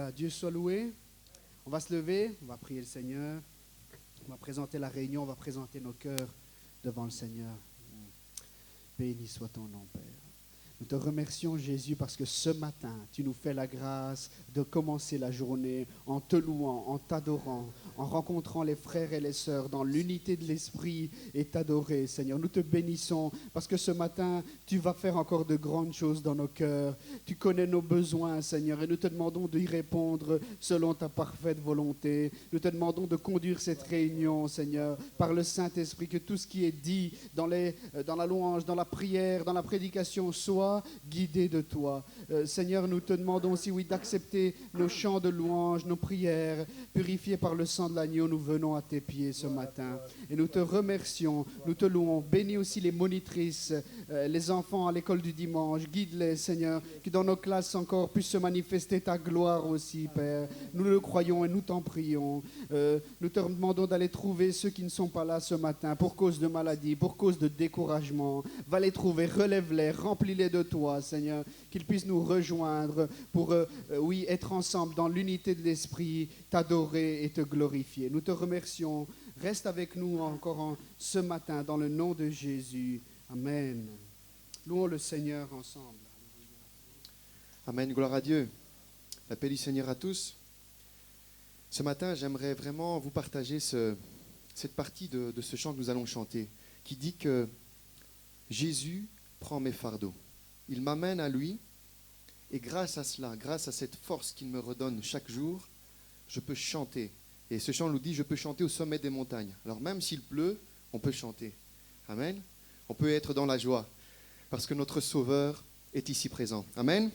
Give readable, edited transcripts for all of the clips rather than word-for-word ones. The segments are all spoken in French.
Alléluia. Dieu soit loué. On va se lever, on va prier le Seigneur. On va présenter la réunion, on va présenter nos cœurs devant le Seigneur. Béni soit ton nom, Père. Nous te remercions, Jésus, parce que ce matin, tu nous fais la grâce de commencer la journée en te louant, en t'adorant, en rencontrant les frères et les sœurs dans l'unité de l'Esprit et t'adorer, Seigneur. Nous te bénissons parce que ce matin, tu vas faire encore de grandes choses dans nos cœurs. Tu connais nos besoins, Seigneur, et nous te demandons d'y répondre selon ta parfaite volonté. Nous te demandons de conduire cette réunion, Seigneur, par le Saint-Esprit, que tout ce qui est dit dans la louange, dans la prière, dans la prédication soit guidé de toi. Seigneur, nous te demandons aussi, oui, d'accepter nos chants de louange, nos prières, purifiées par le sang de l'agneau. Nous venons à tes pieds ce matin et nous te remercions, nous te louons. Bénis aussi les monitrices, les enfants à l'école du dimanche. Guide-les, Seigneur, que dans nos classes encore puisse se manifester ta gloire aussi, Père. Nous le croyons et nous t'en prions. Nous te demandons d'aller trouver ceux qui ne sont pas là ce matin pour cause de maladie, pour cause de découragement. Va les trouver, relève-les, remplis-les de toi, Seigneur, qu'ils puissent nous rejoindre pour, oui, être ensemble dans l'unité de l'Esprit, t'adorer et te glorifier. Nous te remercions. Reste avec nous encore ce matin dans le nom de Jésus. Amen. Louons le Seigneur ensemble. Amen, gloire à Dieu. La paix du Seigneur à tous. Ce matin, j'aimerais vraiment vous partager cette partie de ce chant que nous allons chanter, qui dit que Jésus prend mes fardeaux. Il m'amène à lui, et grâce à cela, grâce à cette force qu'il me redonne chaque jour, je peux chanter. Et ce chant nous dit, je peux chanter au sommet des montagnes. Alors même s'il pleut, on peut chanter. Amen. On peut être dans la joie, parce que notre Sauveur est ici présent. Amen.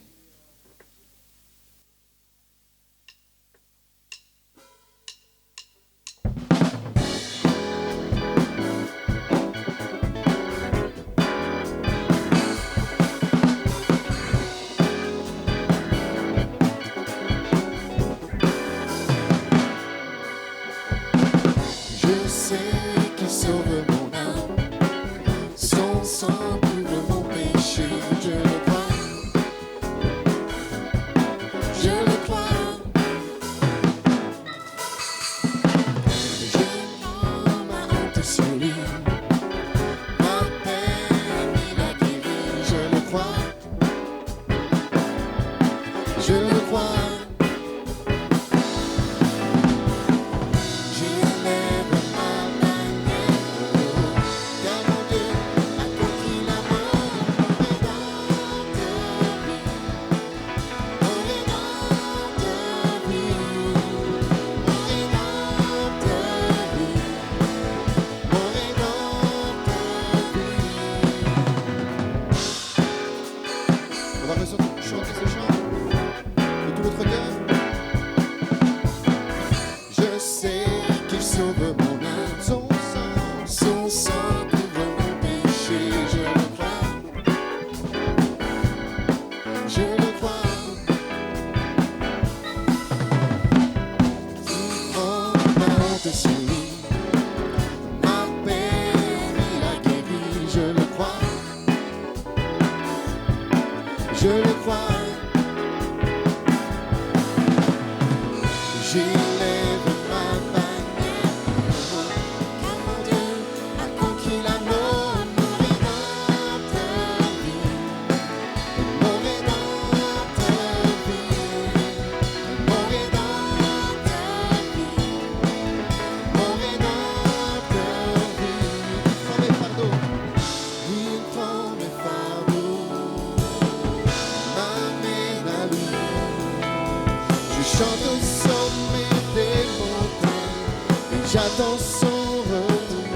J'attends son retour.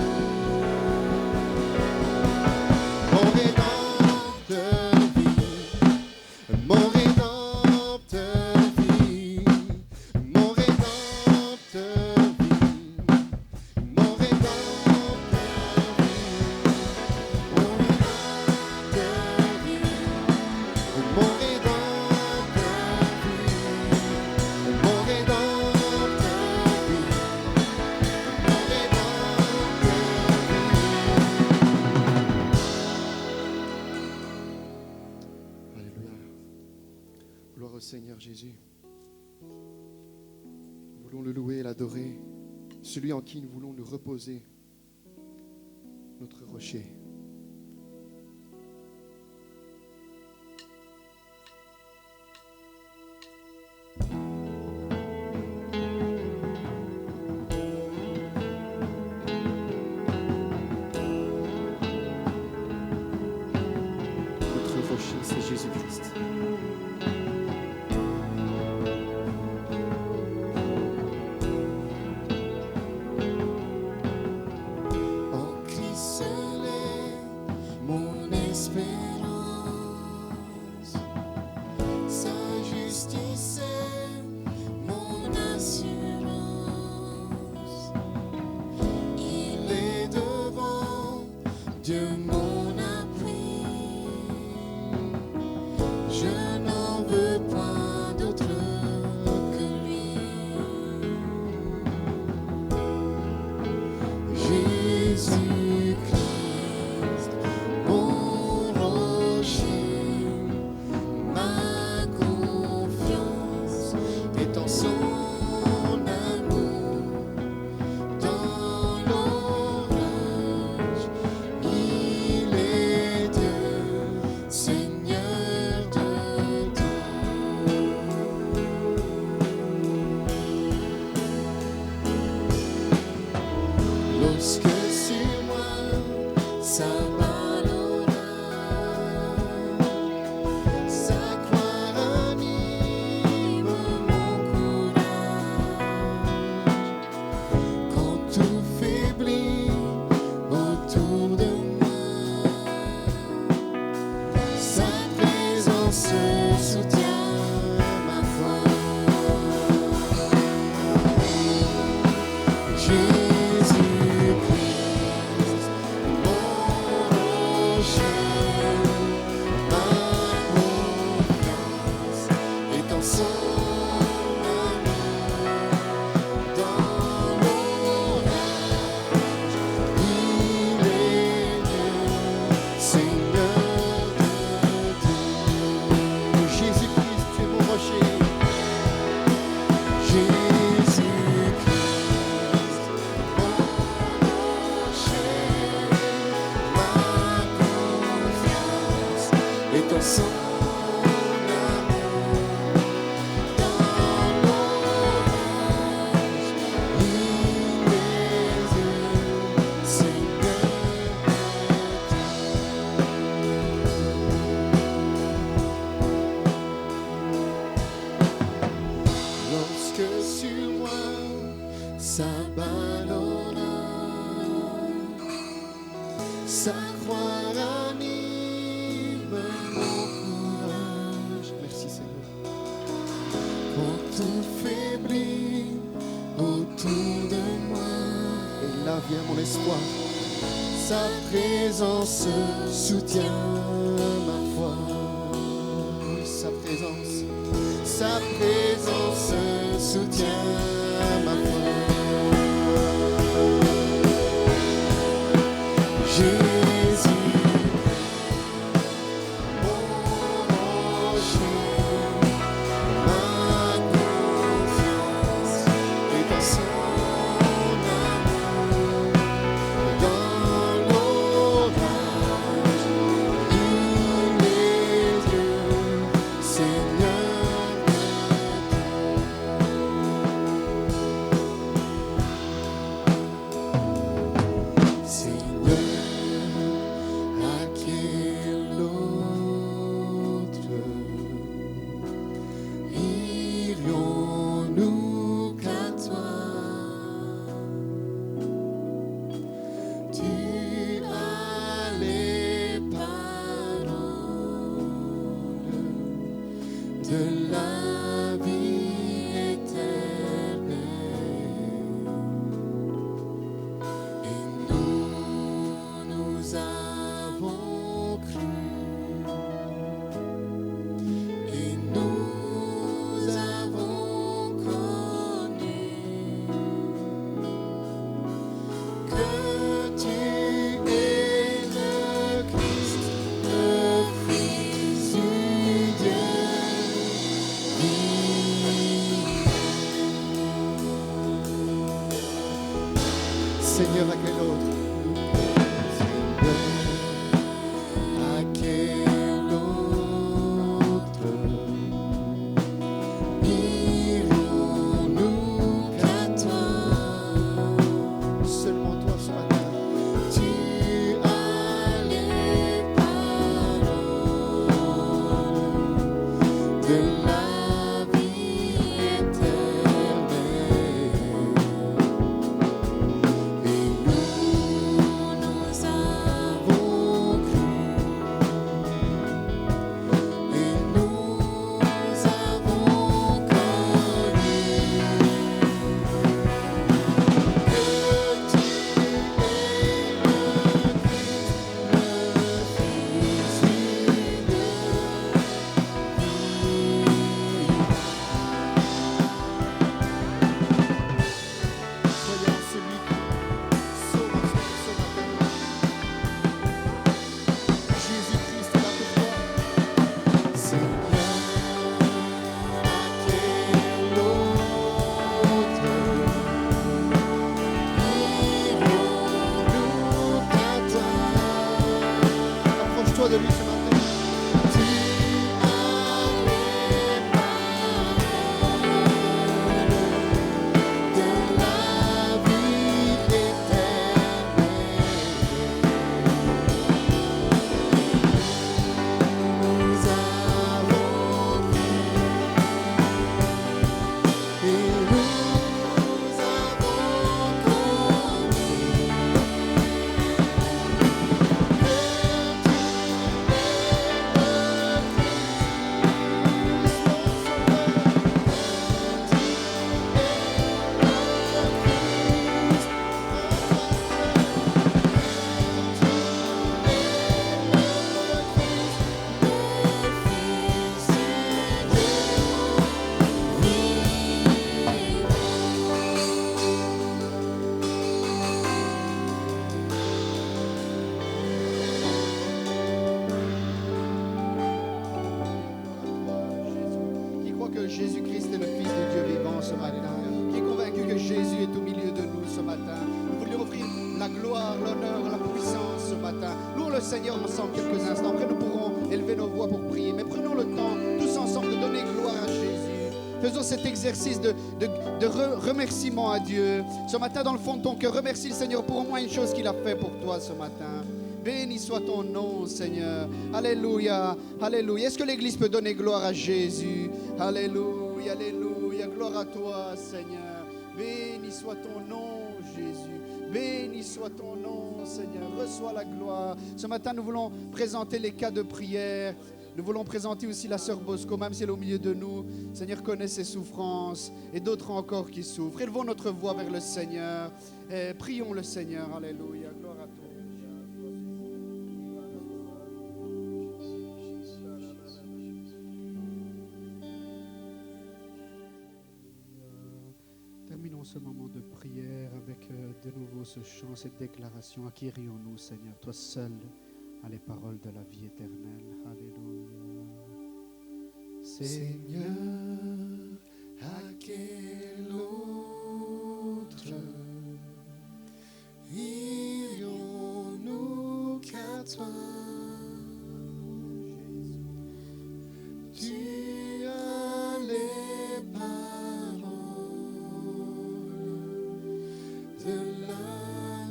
Mon rédempteur vit, mon rédempteur vit, mon rédempteur vit, mon rédempteur vit, mon rédempteur vit, mon rédempteur Gloire au Seigneur Jésus. Nous voulons le louer et l'adorer, celui en qui nous voulons nous reposer, notre rocher. Notre rocher, c'est Jésus-Christ. En Christ seul est mon espérance, sa justice est mon assurance. Il est devant Dieu mon abri, je n'en veux point d'autre que lui. Jésus-Christ, mon rocher, ma confiance est en son amour. Dans l'orage, il est Dieu, Seigneur de tout. Lorsque sur moi s'abat l'orage, sa croix ranime mon courage. Quand tout faiblit autour de moi, sa présence soutient ma foi. Jésus-Christ, mon rocher, ma confiance est en son amour. Dans l'orage, il est Dieu, Seigneur de tout. Jésus-Christ, tu es mon rocher. Jésus-Christ, mon rocher, ma confiance est en son amour. Dans l'orage, il est Dieu, Seigneur lorsque sur moi s'abat l'orage, sa croix ranime mon courage. Merci Seigneur. Quand tout faiblit autour de moi, Et là vient mon espoir. sa présence soutient ma foi. Sa présence. Sa présence soutient ma foi. Jésus, mon rocher, ma confiance est en son amour. Dans l'orage, il est Dieu, Seigneur de tout. Seigneur Seigneur, à quel autre? À quel autre irons-nous qu'à toi? Seulement toi ce matin. Tu as les paroles de la vie éternelle. Et nous avons cru. Et nous avons connu que tu es le Fils du Dieu Soyons celui qui sauve ce matin. Jésus-Christ est là pour toi. Seigneur, à quel autre irons-nous qu'à toi? Approche-toi de lui ce matin. Tu as les paroles de la vie éternelle. Nous avons cru et nous avons connu Qui croit que Jésus-Christ est le Fils de Dieu vivant ce matin? Qui est convaincu que Jésus est au milieu de nous ce matin? Nous voulons offrir la gloire, l'honneur, la puissance ce matin. Louons le Seigneur ensemble quelques instants. Après, nous pourrons élever nos voix pour prier. Mais prenons le temps, tous ensemble, de donner gloire à Jésus. Faisons cet exercice de remerciement à Dieu. Ce matin, dans le fond de ton cœur, remercie le Seigneur pour au moins une chose qu'il a fait pour toi ce matin. Béni soit ton nom, Seigneur. Alléluia, alléluia. Est-ce que l'Église peut donner gloire à Jésus? Alléluia, alléluia. Gloire à toi, Seigneur. Béni soit ton nom, Jésus. Béni soit ton nom, Seigneur. Reçois la gloire. Ce matin, nous voulons présenter les cas de prière. Nous voulons présenter aussi la sœur Bosco, même si elle est au milieu de nous. Seigneur connaît ses souffrances et d'autres encore qui souffrent. Élevons notre voix vers le Seigneur. Et prions le Seigneur. Alléluia. Gloire à toi. Terminons ce moment de prière avec de nouveau ce chant, cette déclaration. À qui rions-nous, Seigneur? Toi seul as les paroles de la vie éternelle. Alléluia. Seigneur, à quel autre irons-nous qu'à toi? Tu as les paroles de la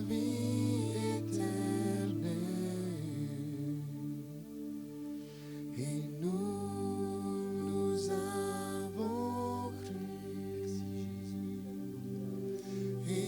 vie éternelle. Et nous avons cru et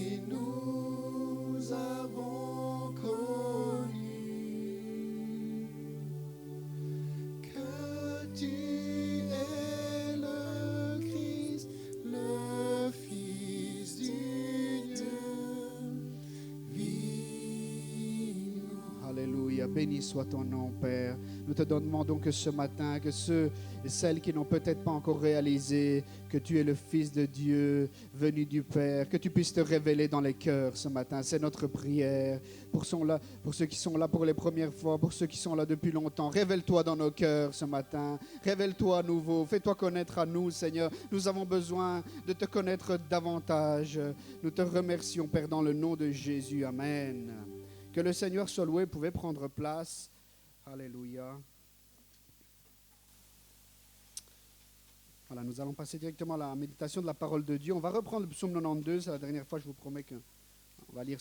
Alléluia. Béni soit ton nom, Père. Nous te demandons que ce matin, que ceux et celles qui n'ont peut-être pas encore réalisé que tu es le Fils de Dieu, venu du Père, que tu puisses te révéler dans les cœurs ce matin. C'est notre prière. Pour ceux qui sont là pour les premières fois, pour ceux qui sont là depuis longtemps, révèle-toi dans nos cœurs ce matin. Révèle-toi à nouveau. Fais-toi connaître à nous, Seigneur. Nous avons besoin de te connaître davantage. Nous te remercions, Père, dans le nom de Jésus. Amen. Que le Seigneur soit loué. Vous pouvez prendre place. Alléluia. Voilà, nous allons passer directement à la méditation de la parole de Dieu. On va reprendre le psaume 92. C'est la dernière fois, je vous promets qu'on va lire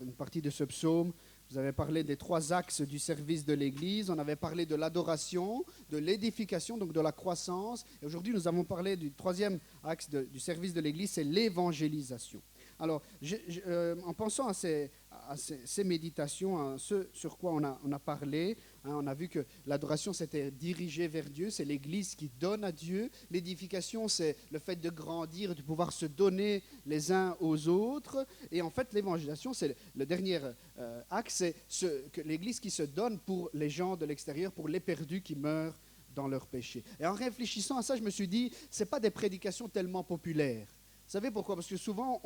une partie de ce psaume. Vous avez parlé des 3 axes du service de l'Église. On avait parlé de l'adoration, de l'édification, donc de la croissance. Et aujourd'hui, nous avons parlé du 3e axe du service de l'Église, c'est l'évangélisation. Alors, en pensant à ces méditations, à ce sur quoi on a parlé, on a vu que l'adoration, c'était dirigé vers Dieu, c'est l'Église qui donne à Dieu. L'édification, c'est le fait de grandir, de pouvoir se donner les uns aux autres. Et en fait, l'évangélisation, c'est le dernier axe, c'est que l'Église qui se donne pour les gens de l'extérieur, pour les perdus qui meurent dans leur péché. Et en réfléchissant à ça, je me suis dit, ce n'est pas des prédications tellement populaires. Vous savez pourquoi? Parce que souvent,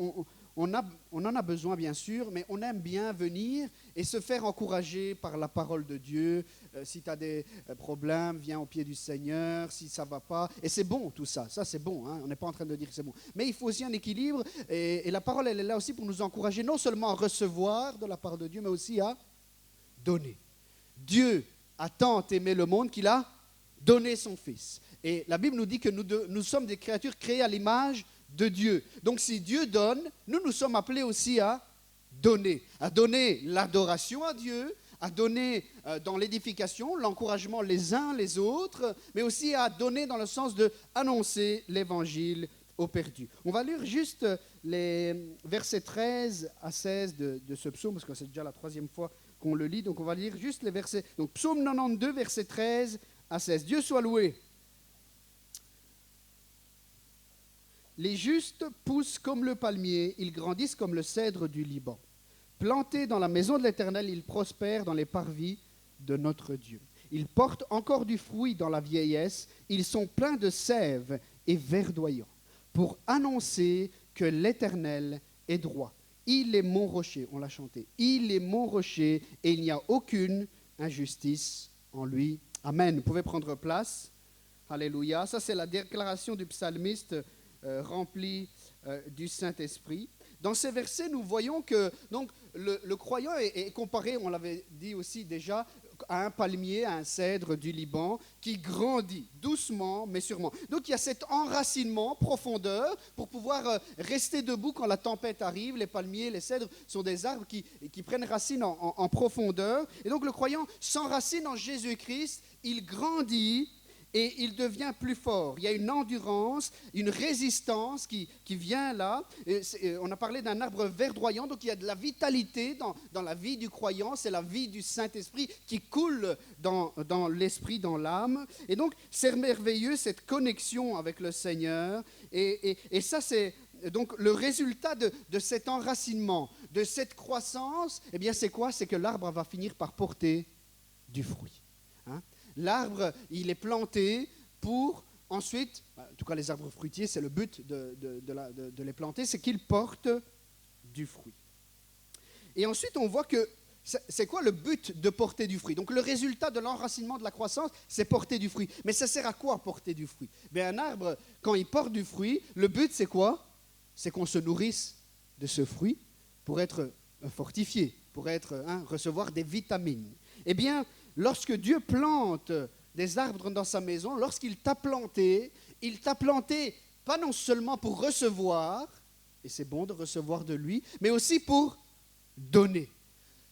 on en a besoin, bien sûr, mais on aime bien venir et se faire encourager par la parole de Dieu. Si tu as des problèmes, viens au pied du Seigneur. Si ça ne va pas, et c'est bon tout ça. Ça, c'est bon. Hein, on n'est pas en train de dire que c'est bon. Mais il faut aussi un équilibre. Et la parole, elle est là aussi pour nous encourager, non seulement à recevoir de la part de Dieu, mais aussi à donner. Dieu a tant aimé le monde qu'il a donné son Fils. Et la Bible nous dit que nous sommes des créatures créées à l'image de Dieu. Donc si Dieu donne, nous sommes appelés aussi à donner l'adoration à Dieu, à donner dans l'édification, l'encouragement les uns les autres, mais aussi à donner dans le sens d'annoncer l'évangile aux perdus. On va lire juste les versets 13 à 16 de ce psaume, parce que c'est déjà la 3e fois qu'on le lit, donc on va lire juste les versets. Donc psaume 92, versets 13 à 16. Dieu soit loué. Les justes poussent comme le palmier, ils grandissent comme le cèdre du Liban. Plantés dans la maison de l'Éternel, ils prospèrent dans les parvis de notre Dieu. Ils portent encore du fruit dans la vieillesse, ils sont pleins de sève et verdoyants, pour annoncer que l'Éternel est droit. Il est mon rocher, on l'a chanté, il est mon rocher et il n'y a aucune injustice en lui. Amen. Vous pouvez prendre place. Alléluia. Ça, c'est la déclaration du psalmiste rempli du Saint-Esprit. Dans ces versets, nous voyons que donc, le croyant est comparé, on l'avait dit aussi déjà, à un palmier, à un cèdre du Liban, qui grandit doucement mais sûrement. Donc il y a cet enracinement, profondeur, pour pouvoir rester debout quand la tempête arrive. Les palmiers, les cèdres sont des arbres qui prennent racine en profondeur. Et donc le croyant s'enracine en Jésus-Christ, il grandit, et il devient plus fort. Il y a une endurance, une résistance qui vient là. On a parlé d'un arbre verdoyant, donc il y a de la vitalité dans la vie du croyant. C'est la vie du Saint-Esprit qui coule dans l'esprit, dans l'âme. Et donc, c'est merveilleux, cette connexion avec le Seigneur. Et ça, c'est donc le résultat de cet enracinement, de cette croissance. Eh bien, c'est quoi? C'est que l'arbre va finir par porter du fruit. Hein? L'arbre, il est planté pour ensuite, en tout cas les arbres fruitiers, c'est le but de les planter, c'est qu'ils portent du fruit. Et ensuite, on voit que c'est quoi le but de porter du fruit? Donc le résultat de l'enracinement de la croissance, c'est porter du fruit. Mais ça sert à quoi porter du fruit? Bien, un arbre, quand il porte du fruit, le but c'est quoi? C'est qu'on se nourrisse de ce fruit pour être fortifié, pour recevoir des vitamines. Eh bien, lorsque Dieu plante des arbres dans sa maison, lorsqu'il t'a planté, il t'a planté pas non seulement pour recevoir, et c'est bon de recevoir de lui, mais aussi pour donner.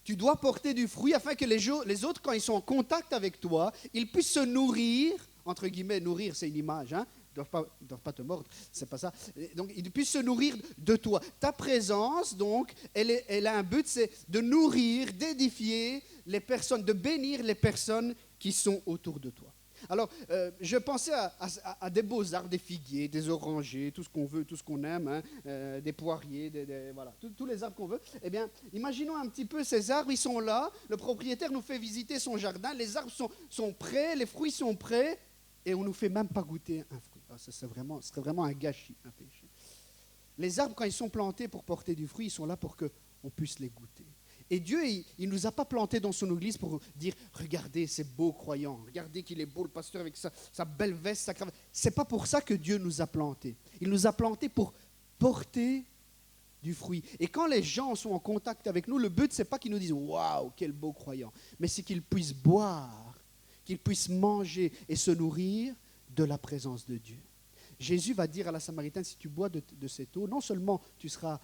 Tu dois porter du fruit afin que les autres, quand ils sont en contact avec toi, ils puissent se nourrir, entre guillemets, nourrir c'est une image, hein, ils ne doivent pas te mordre, c'est pas ça. Donc, ils puissent se nourrir de toi. Ta présence, donc, elle a un but, c'est de nourrir, d'édifier les personnes, de bénir les personnes qui sont autour de toi. Alors, je pensais à des beaux arbres, des figuiers, des orangers, tout ce qu'on veut, tout ce qu'on aime, hein, des poiriers, voilà, tous les arbres qu'on veut. Eh bien, imaginons un petit peu ces arbres, ils sont là, le propriétaire nous fait visiter son jardin, les arbres sont prêts, les fruits sont prêts, et on ne nous fait même pas goûter un fruit. Alors, ce serait vraiment un gâchis, un péché. Les arbres, quand ils sont plantés pour porter du fruit, ils sont là pour qu'on puisse les goûter. Et Dieu, il ne nous a pas plantés dans son église pour dire « Regardez ces beaux croyants, regardez qu'il est beau le pasteur avec sa belle veste, sa cravate. » Ce n'est pas pour ça que Dieu nous a plantés. Il nous a plantés pour porter du fruit. Et quand les gens sont en contact avec nous, le but, ce n'est pas qu'ils nous disent « Waouh, quel beau croyant !» mais c'est qu'ils puissent boire, qu'ils puissent manger et se nourrir de la présence de Dieu. Jésus va dire à la Samaritaine, si tu bois de cette eau, non seulement tu seras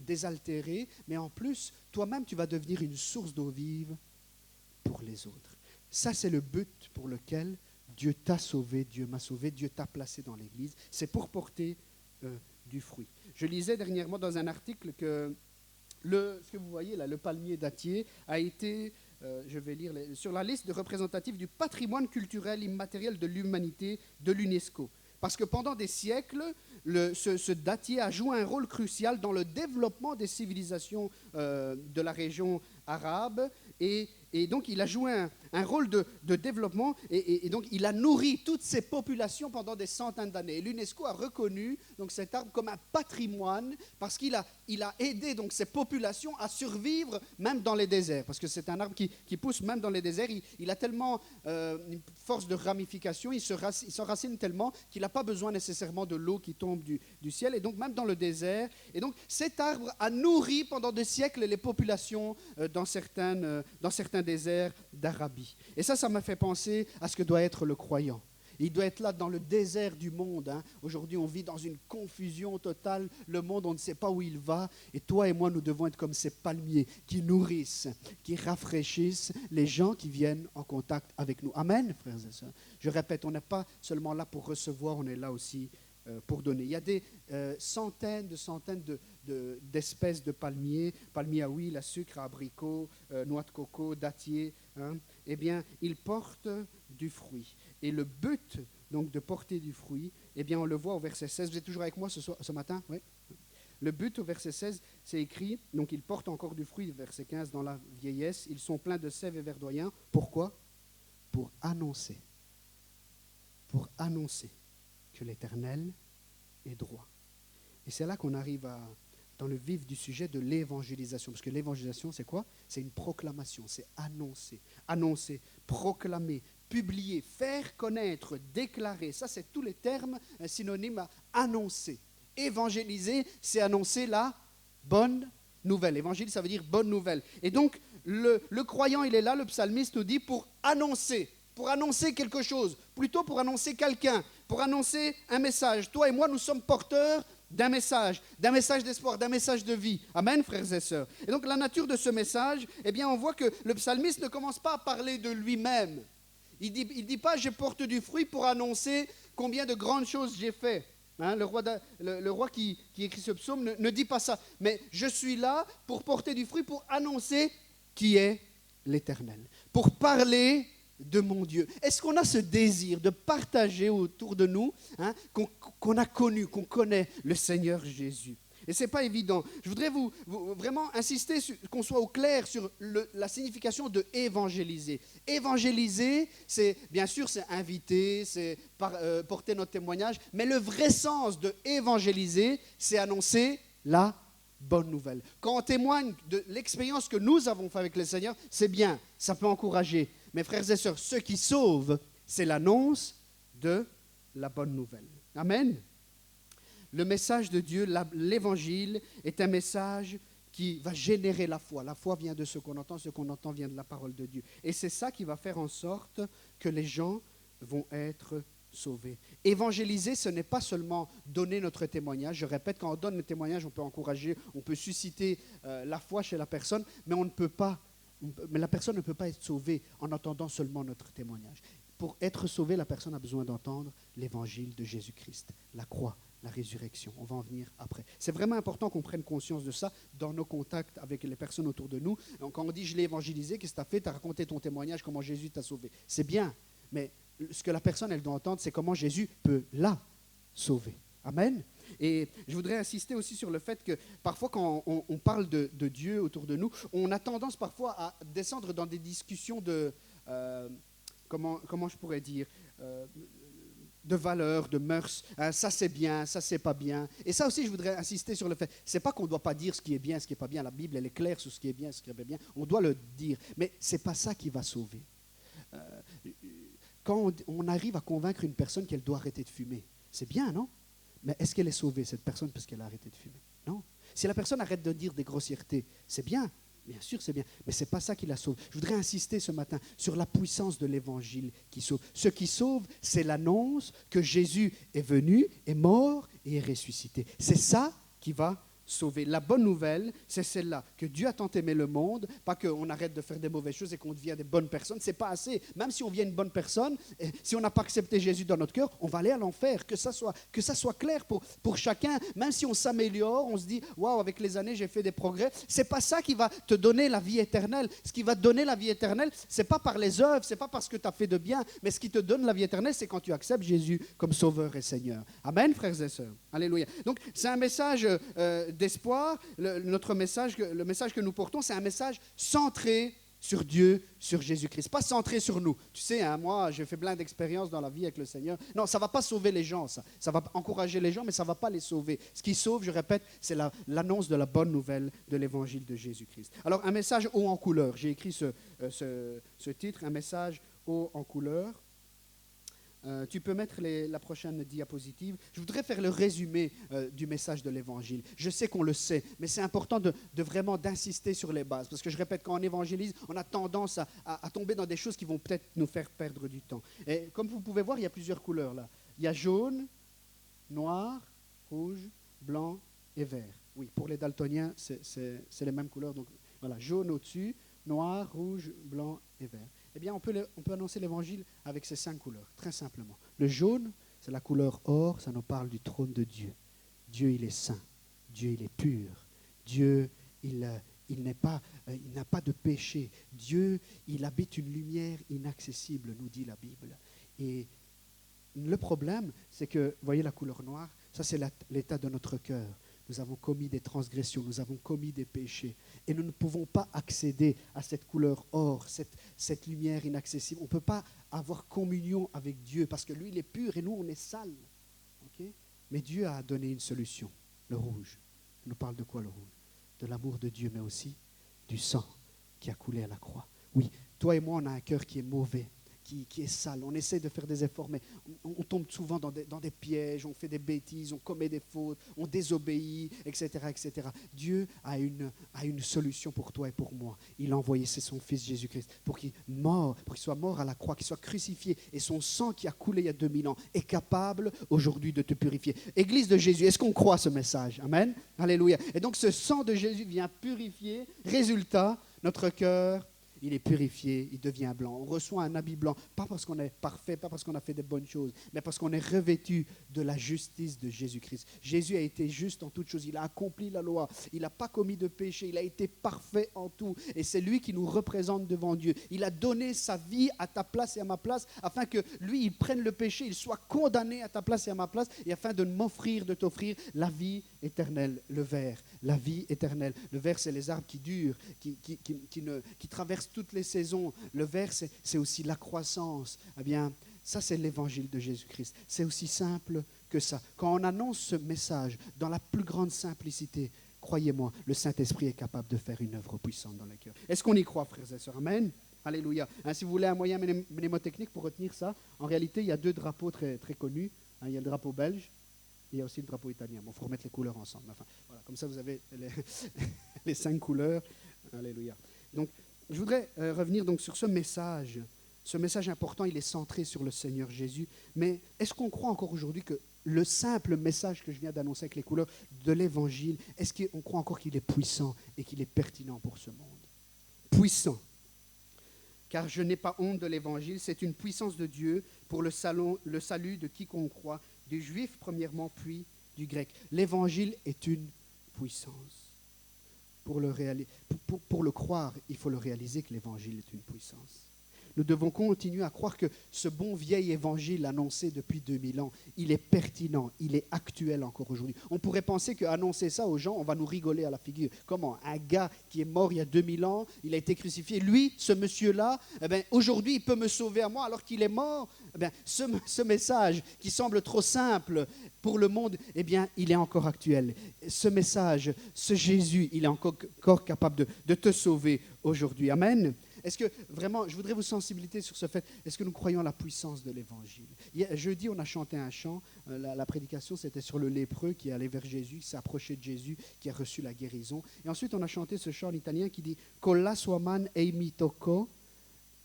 désaltéré, mais en plus, toi-même, tu vas devenir une source d'eau vive pour les autres. Ça, c'est le but pour lequel Dieu t'a sauvé, Dieu m'a sauvé, Dieu t'a placé dans l'Église. C'est pour porter du fruit. Je lisais dernièrement dans un article que ce que vous voyez là, le palmier dattier, a été... je vais lire, sur la liste de représentatifs du patrimoine culturel immatériel de l'humanité de l'UNESCO. Parce que pendant des siècles, ce dattier a joué un rôle crucial dans le développement des civilisations de la région arabe. Et donc, il a joué un rôle de développement et donc, il a nourri toutes ces populations pendant des centaines d'années. Et l'UNESCO a reconnu donc, cet arbre comme un patrimoine parce qu'il a aidé donc, ces populations à survivre même dans les déserts. Parce que c'est un arbre qui pousse même dans les déserts. Il a tellement une force de ramification, il s'enracine tellement qu'il n'a pas besoin nécessairement de l'eau qui tombe du ciel. Et donc, même dans le désert. Et donc, cet arbre a nourri pendant des siècles les populations dans certains déserts d'Arabie. Et ça m'a fait penser à ce que doit être le croyant. Il doit être là dans le désert du monde. Hein. Aujourd'hui, on vit dans une confusion totale. Le monde, on ne sait pas où il va. Et toi et moi, nous devons être comme ces palmiers qui nourrissent, qui rafraîchissent les gens qui viennent en contact avec nous. Amen, frères et sœurs. Je répète, on n'est pas seulement là pour recevoir, on est là aussi pour donner. Il y a des centaines d'espèces de palmiers, palmiers à huile, à sucre, à abricot, noix de coco, dattier. Hein. Eh bien, ils portent du fruit. Et le but donc de porter du fruit, eh bien, on le voit au verset 16. Vous êtes toujours avec moi ce matin? Oui. Le but au verset 16, c'est écrit, donc ils portent encore du fruit, verset 15, dans la vieillesse. Ils sont pleins de sève et verdoyants. Pourquoi? Pour annoncer que l'Éternel est droit. Et c'est là qu'on arrive dans le vif du sujet de l'évangélisation. Parce que l'évangélisation, c'est quoi? C'est une proclamation, c'est annoncer, proclamer, publier, faire connaître, déclarer. Ça, c'est tous les termes synonymes à annoncer. Évangéliser, c'est annoncer la bonne nouvelle. Évangile, ça veut dire bonne nouvelle. Et donc, le croyant, il est là, le psalmiste nous dit, pour annoncer quelque chose, plutôt pour annoncer quelqu'un, pour annoncer un message. Toi et moi, nous sommes porteurs d'un message d'espoir, d'un message de vie. Amen, frères et sœurs. Et donc, la nature de ce message, eh bien, on voit que le psalmiste ne commence pas à parler de lui-même. Il dit pas, je porte du fruit pour annoncer combien de grandes choses j'ai fait. Hein, le roi qui écrit ce psaume ne dit pas ça. Mais je suis là pour porter du fruit, pour annoncer qui est l'Éternel. Pour parler de mon Dieu. Est-ce qu'on a ce désir de partager autour de nous, hein, qu'on a connu, qu'on connaît le Seigneur Jésus? Et ce n'est pas évident. Je voudrais vous vraiment insister, qu'on soit au clair sur la signification de évangéliser. Évangéliser, c'est bien sûr, c'est inviter, c'est porter notre témoignage, mais le vrai sens de évangéliser, c'est annoncer la bonne nouvelle. Quand on témoigne de l'expérience que nous avons faite avec le Seigneur, c'est bien, ça peut encourager. Mes frères et sœurs, ce qui sauve, c'est l'annonce de la bonne nouvelle. Amen. Le message de Dieu, l'évangile, est un message qui va générer la foi. La foi vient de ce qu'on entend vient de la parole de Dieu. Et c'est ça qui va faire en sorte que les gens vont être sauvés. Évangéliser, ce n'est pas seulement donner notre témoignage. Je répète, quand on donne le témoignage, on peut encourager, on peut susciter la foi chez la personne, mais la personne ne peut pas être sauvée en entendant seulement notre témoignage. Pour être sauvé, la personne a besoin d'entendre l'évangile de Jésus-Christ, la croix, la résurrection. On va en venir après. C'est vraiment important qu'on prenne conscience de ça dans nos contacts avec les personnes autour de nous. Donc, quand on dit « je l'ai évangélisé », qu'est-ce que tu as fait? Tu as raconté ton témoignage, comment Jésus t'a sauvé. C'est bien, mais ce que la personne, elle doit entendre, c'est comment Jésus peut la sauver. Amen. Et je voudrais insister aussi sur le fait que parfois quand on parle de Dieu autour de nous, on a tendance parfois à descendre dans des discussions de, comment je pourrais dire, de valeurs, de mœurs, ça c'est bien, ça c'est pas bien. Et ça aussi, je voudrais insister sur le fait, c'est pas qu'on ne doit pas dire ce qui est bien, ce qui n'est pas bien. La Bible, elle est claire sur ce qui est bien, ce qui n'est pas bien. On doit le dire, mais c'est pas ça qui va sauver. Quand on arrive à convaincre une personne qu'elle doit arrêter de fumer, c'est bien, non? Mais est-ce qu'elle est sauvée, cette personne, parce qu'elle a arrêté de fumer? Non. Si la personne arrête de dire des grossièretés, c'est bien. Bien sûr, c'est bien, mais ce n'est pas ça qui la sauve. Je voudrais insister ce matin sur la puissance de l'évangile qui sauve. Ce qui sauve, c'est l'annonce que Jésus est venu, est mort et est ressuscité. C'est ça qui va sauver. La bonne nouvelle, c'est celle-là, que Dieu a tant aimé le monde, pas qu'on arrête de faire des mauvaises choses et qu'on devient des bonnes personnes, c'est pas assez. Même si on devient une bonne personne, si on n'a pas accepté Jésus dans notre cœur, on va aller à l'enfer, que ça soit clair pour chacun. Même si on s'améliore, on se dit, waouh, avec les années, j'ai fait des progrès, c'est pas ça qui va te donner la vie éternelle. Ce qui va te donner la vie éternelle, c'est pas par les œuvres, c'est pas parce que tu as fait de bien, mais ce qui te donne la vie éternelle, c'est quand tu acceptes Jésus comme Sauveur et Seigneur. Amen, frères et sœurs. Alléluia. Donc, c'est un message d'espoir. Le message que nous portons, c'est un message centré sur Dieu, sur Jésus-Christ. Pas centré sur nous. Tu sais, hein, moi, j'ai fait plein d'expériences dans la vie avec le Seigneur. Non, ça ne va pas sauver les gens, ça. Ça va encourager les gens, mais ça ne va pas les sauver. Ce qui sauve, je répète, c'est l'annonce de la bonne nouvelle de l'évangile de Jésus-Christ. Alors, un message haut en couleur. J'ai écrit ce titre, un message haut en couleur. Tu peux mettre la prochaine diapositive. Je voudrais faire le résumé du message de l'Évangile. Je sais qu'on le sait, mais c'est important de vraiment d'insister sur les bases. Parce que je répète, quand on évangélise, on a tendance à tomber dans des choses qui vont peut-être nous faire perdre du temps. Et comme vous pouvez voir, il y a plusieurs couleurs là. Il y a jaune, noir, rouge, blanc et vert. Oui, pour les daltoniens, c'est les mêmes couleurs. Donc voilà, jaune au-dessus, noir, rouge, blanc et vert. Eh bien, on peut annoncer l'évangile avec ces 5 couleurs, très simplement. Le jaune, c'est la couleur or, ça nous parle du trône de Dieu. Dieu, il est saint. Dieu, il est pur. Dieu, il n'a pas de péché. Dieu, il habite une lumière inaccessible, nous dit la Bible. Et le problème, c'est que, voyez la couleur noire, ça c'est l'état de notre cœur. Nous avons commis des transgressions, nous avons commis des péchés. Et nous ne pouvons pas accéder à cette couleur or, cette lumière inaccessible. On ne peut pas avoir communion avec Dieu parce que lui, il est pur et nous, on est sale. Okay? Mais Dieu a donné une solution, le rouge. Il nous parle de quoi, le rouge? De l'amour de Dieu, mais aussi du sang qui a coulé à la croix. Oui, toi et moi, on a un cœur qui est mauvais, qui est sale. On essaie de faire des efforts, mais on tombe souvent dans des pièges, on fait des bêtises, on commet des fautes, on désobéit, etc., etc. Dieu a une solution pour toi et pour moi. Il a envoyé son Fils Jésus-Christ pour qu'il soit mort à la croix, qu'il soit crucifié. Et son sang qui a coulé il y a 2000 ans est capable aujourd'hui de te purifier. Église de Jésus, est-ce qu'on croit ce message? Amen. Alléluia. Et donc ce sang de Jésus vient purifier. Résultat, notre cœur, il est purifié, il devient blanc. On reçoit un habit blanc, pas parce qu'on est parfait, pas parce qu'on a fait des bonnes choses, mais parce qu'on est revêtu de la justice de Jésus-Christ. Jésus a été juste en toutes choses, il a accompli la loi, il n'a pas commis de péché, il a été parfait en tout. Et c'est lui qui nous représente devant Dieu. Il a donné sa vie à ta place et à ma place, afin que lui, il prenne le péché, il soit condamné à ta place et à ma place, et afin de de t'offrir la vie éternelle, le vert, la vie éternelle. Le vert, c'est les arbres qui durent, qui traversent toutes les saisons. Le vert, c'est aussi la croissance. Eh bien, ça, c'est l'évangile de Jésus-Christ. C'est aussi simple que ça. Quand on annonce ce message dans la plus grande simplicité, croyez-moi, le Saint-Esprit est capable de faire une œuvre puissante dans le cœur. Est-ce qu'on y croit, frères et sœurs? Amen. Alléluia. Si vous voulez un moyen mnémotechnique pour retenir ça, en réalité, il y a 2 drapeaux très, très connus. Il y a le drapeau belge. Il y a aussi le drapeau italien. Bon, il faut remettre les couleurs ensemble. Enfin, voilà, comme ça, vous avez les 5 couleurs. Alléluia. Donc, je voudrais revenir donc sur ce message. Ce message important, il est centré sur le Seigneur Jésus. Mais est-ce qu'on croit encore aujourd'hui que le simple message que je viens d'annoncer avec les couleurs de l'Évangile, est-ce qu'on croit encore qu'il est puissant et qu'il est pertinent pour ce monde? Puissant. Car je n'ai pas honte de l'Évangile, c'est une puissance de Dieu pour le salut de quiconque croit, du juif premièrement, puis du grec. L'Évangile est une puissance. Pour le croire, il faut le réaliser que l'Évangile est une puissance. nous devons continuer à croire que ce bon vieil évangile annoncé depuis 2000 ans, il est pertinent, il est actuel encore aujourd'hui. On pourrait penser qu'annoncer ça aux gens, on va nous rigoler à la figure. Comment? Un gars qui est mort il y a 2000 ans, il a été crucifié. Lui, ce monsieur-là, aujourd'hui, il peut me sauver à moi alors qu'il est mort. Ce message qui semble trop simple pour le monde, il est encore actuel. Ce message, ce Jésus, il est encore capable de te sauver aujourd'hui. Amen. Est-ce que vraiment, je voudrais vous sensibiliser sur ce fait, est-ce que nous croyons à la puissance de l'Évangile? Jeudi, on a chanté un chant, la prédication c'était sur le lépreux qui allait vers Jésus, qui s'est approché de Jésus, qui a reçu la guérison. Et ensuite, on a chanté ce chant en italien qui dit « Colla sua man ei mi toccò ».